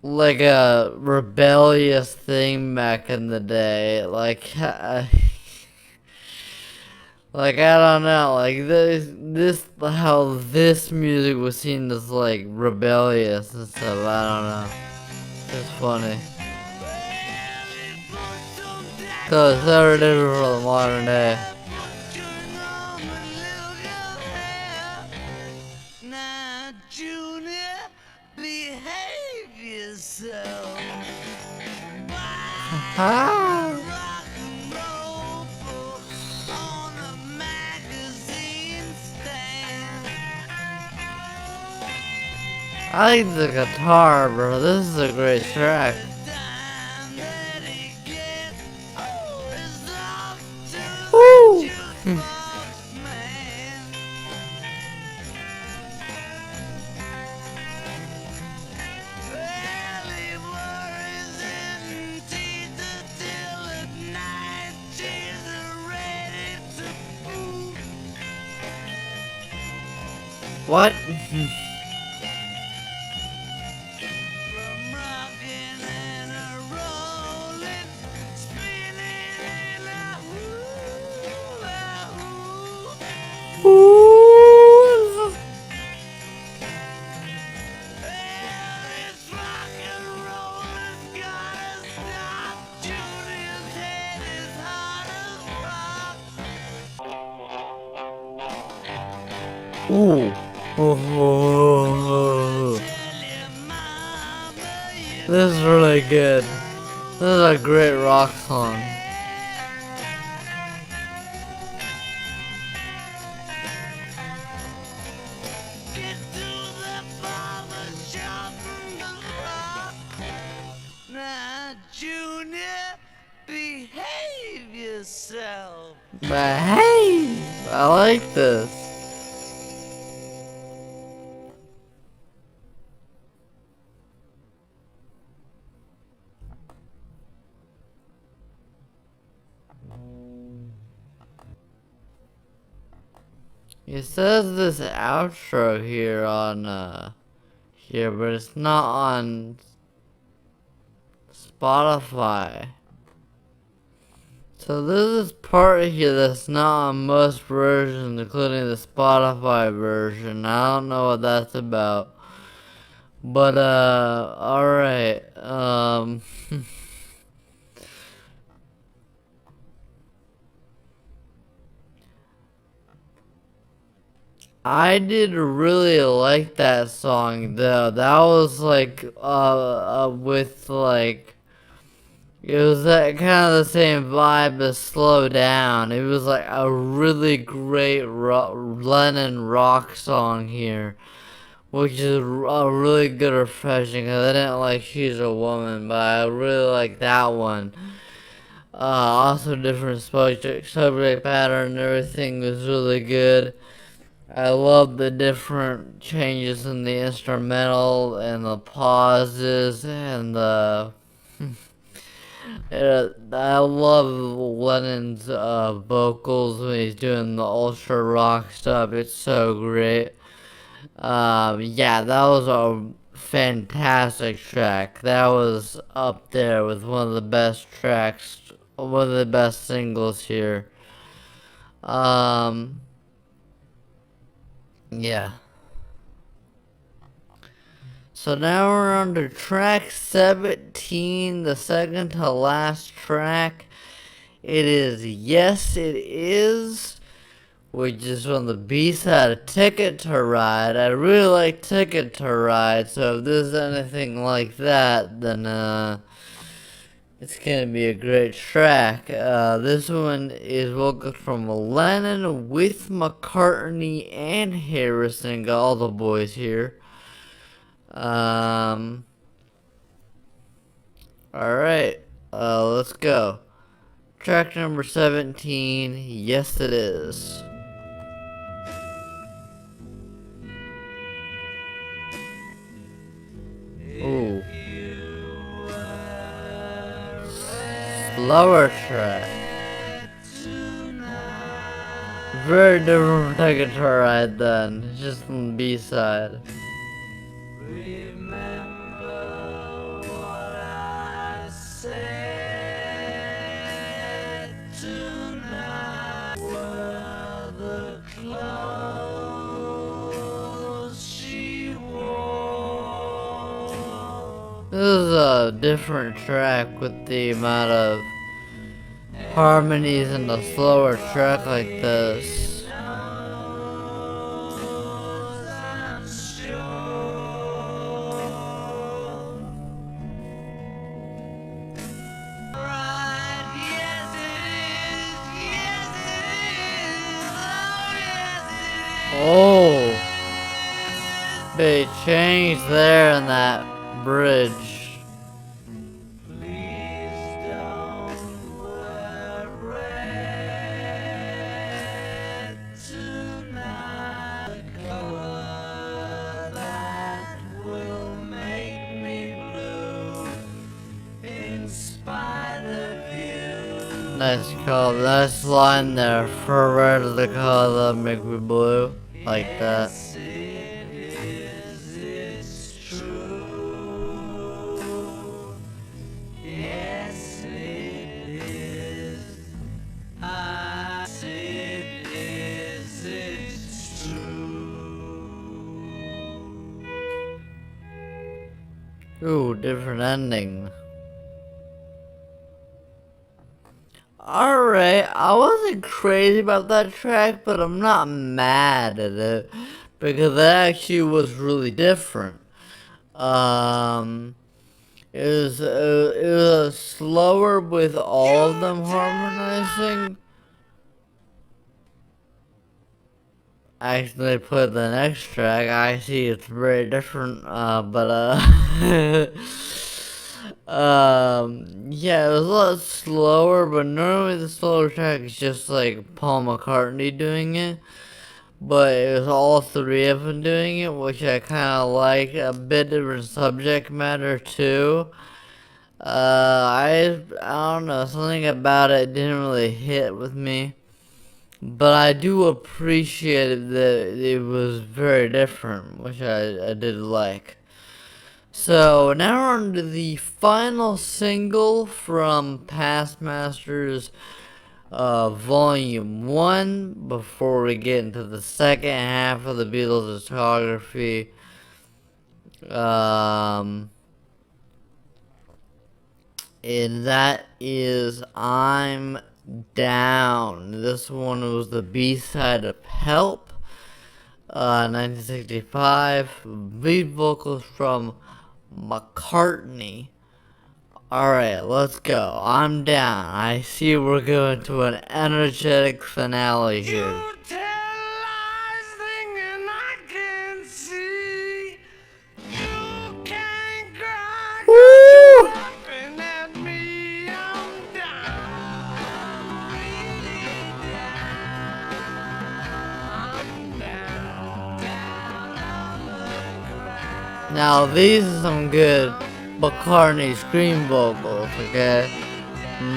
like a rebellious thing back in the day. Like I don't know, like this how this music was seen as like rebellious and stuff. I don't know. It's funny. Cause it's never different from the modern day. Now, Junior, behave yourself. Ah. rock and roll book on a magazine stand. I like the guitar, bro. This is a great track. Dime that he gets is off to Woo! the jukebox man. Well, he worries and teases till at night she's ready to move. What? From rocking and a rolling, spinning in a hula hoop. Ooh. Well, this rock and roll has gotta stop. Julian's head is hard as rock. Ooh. Oh. Tell your mama you This is really good. This is a great rock song. get to the barber shop and rock. Now, Junior, behave yourself. But hey, I like this. It says this outro here on here, but it's not on Spotify. So there's this part here that's not on most versions, including the Spotify version. I don't know what that's about. But alright. I did really like that song though. That was like with like it was that kind of the same vibe as Slow Down. It was like a really great Lennon rock song here, which is a really good refreshing. Cause I didn't like She's a Woman, but I really like that one. Also different subject pattern and everything was really good. I love the different changes in the instrumental and the pauses and the. I love Lennon's vocals when he's doing the ultra rock stuff. It's so great. Yeah, that was a fantastic track. That was up there with one of the best tracks, one of the best singles here. Yeah. So now we're on to track 17, the second to last track. It is Yes It Is, which is from the B-side of Ticket to Ride. I really like Ticket to Ride, so if there's anything like that, then it's gonna be a great track. This one is vocal from Lennon with McCartney and Harrison. Got all the boys here. Alright, let's go. Track number 17, Yes It Is. Ooh. Slower track. Very different from Ticket to Ride then. It's just on the B-side. Remember what I said tonight. Were the clothes she wore. This is a different track with the amount of harmonies in a slower track like this. I'm sure Big change there in that bridge. Please don't wear red tonight. Color that will make me blue in spite of you. Nice call. Nice line there. For red is the color that make me blue. Like that. Yes, it is. It's true. Yes, it is. Yes, it is. It's true. Ooh, different ending. Alright, I wasn't crazy about that track, but I'm not mad at it. Because it actually was really different. It was slower with all of them harmonizing. Actually, put the next track. I see it's very different, yeah, it was a lot slower. But normally the slower track is just like Paul McCartney doing it. But it was all three of them doing it, which I kind of like. A bit different subject matter too. I don't know, something about it didn't really hit with me. But I do appreciate that it was very different, which I did like. So now we're on to the final single from Past Masters Vol.1 before we get into the second half of the Beatles' discography. And that is I'm Down. This one was the B-side of Help, 1965. Lead vocals from McCartney. Alright, let's go. I'm down. I see we're going to an energetic finale here. You tell lies thinking I can see. You can't cry 'cause you're Woo! laughing at me. I'm down. I'm really down. I'm down. Down on the ground. Now these are some good McCartney scream vocals, okay?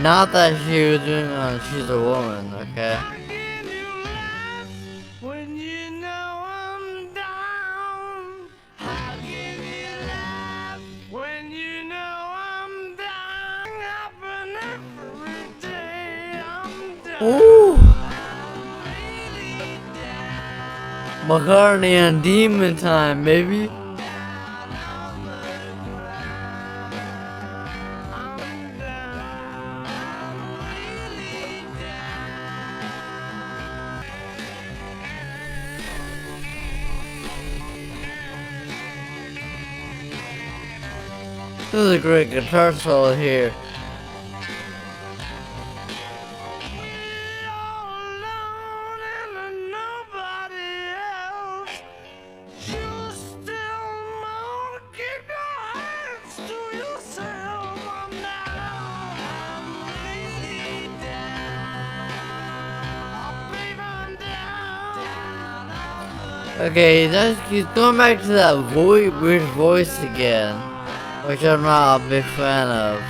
Not that she was doing on She's a Woman, okay? How can you laugh when you know I'm down? How can you laugh when you know I'm down? Happen every day. I'm down. Ooh! I'm really down. McCartney and Demon Time, baby. Down on the ground. I'm down. I'm really down. This is a great guitar solo here. We're all alone and nobody else. You still moan, keep your hands to yourself. I'm down. I'm really down. Oh, baby, I'm down. Okay, he's going back to that weird voice again, which I'm not a big fan of.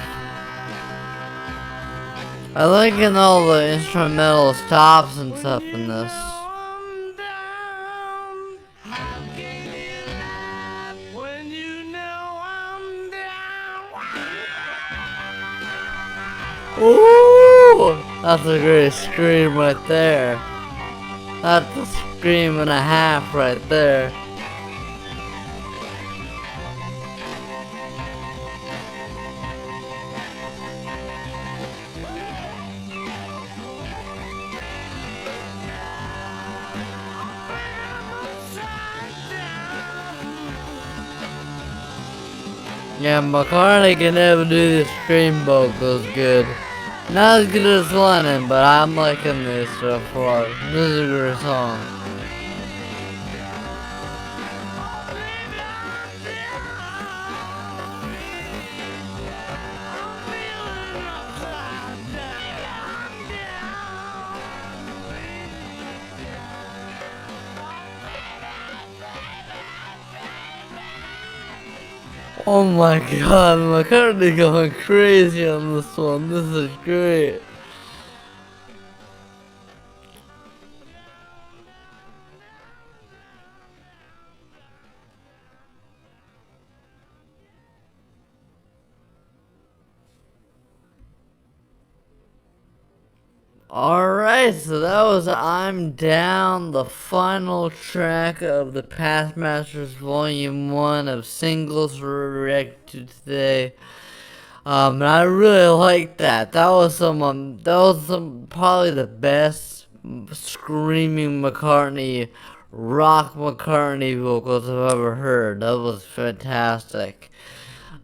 I like in all the instrumental stops and stuff in this. I'm down. How can you laugh when you know I'm down? Ooh! That's a great scream right there. That's a scream and a half right there. Yeah, McCartney can never do the scream vocals good. Not as good as Lennon, but I'm liking this so far. This is a great song. Oh my god, McCartney going crazy on this one. This is great. Alright, so that was I'm Down, the final track of the Past Masters Volume 1 of singles reacted today. And I really liked that. That was some probably the best screaming McCartney, rock McCartney vocals I've ever heard. That was fantastic.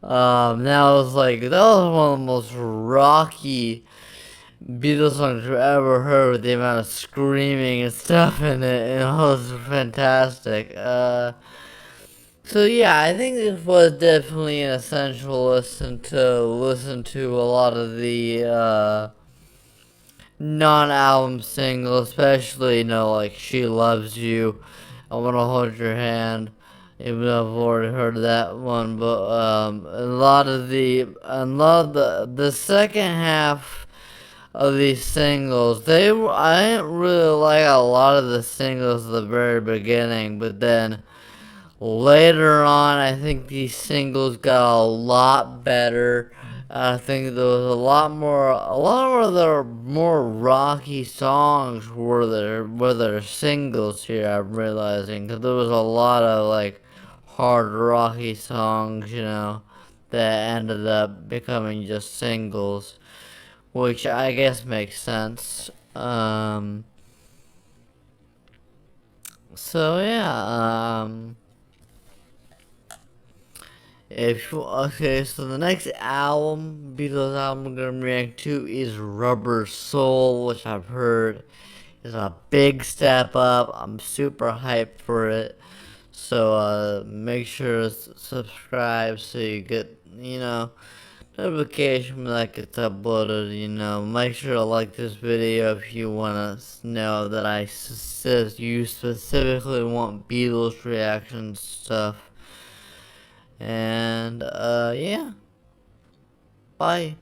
That was one of the most rocky Beatles songs I've ever heard with the amount of screaming and stuff in it. And it was fantastic. So yeah, I think this was definitely an essential listen to a lot of the non-album singles, especially like She Loves You, I Wanna Hold Your Hand. Even though I've already heard that one, but a lot of the second half of these singles, I didn't really like a lot of the singles at the very beginning, but then later on, I think these singles got a lot better. I think there was a lot more of the more rocky songs were their singles here. I'm realizing because there was a lot of hard rocky songs, that ended up becoming just singles, which I guess makes sense. So yeah. Okay, so the next Beatles album I'm gonna react to is Rubber Soul, which I've heard is a big step up. I'm super hyped for it. So make sure to subscribe so you get notification when that gets uploaded. Make sure to like this video if you wanna know that you specifically want Beatles reaction stuff. And yeah, bye.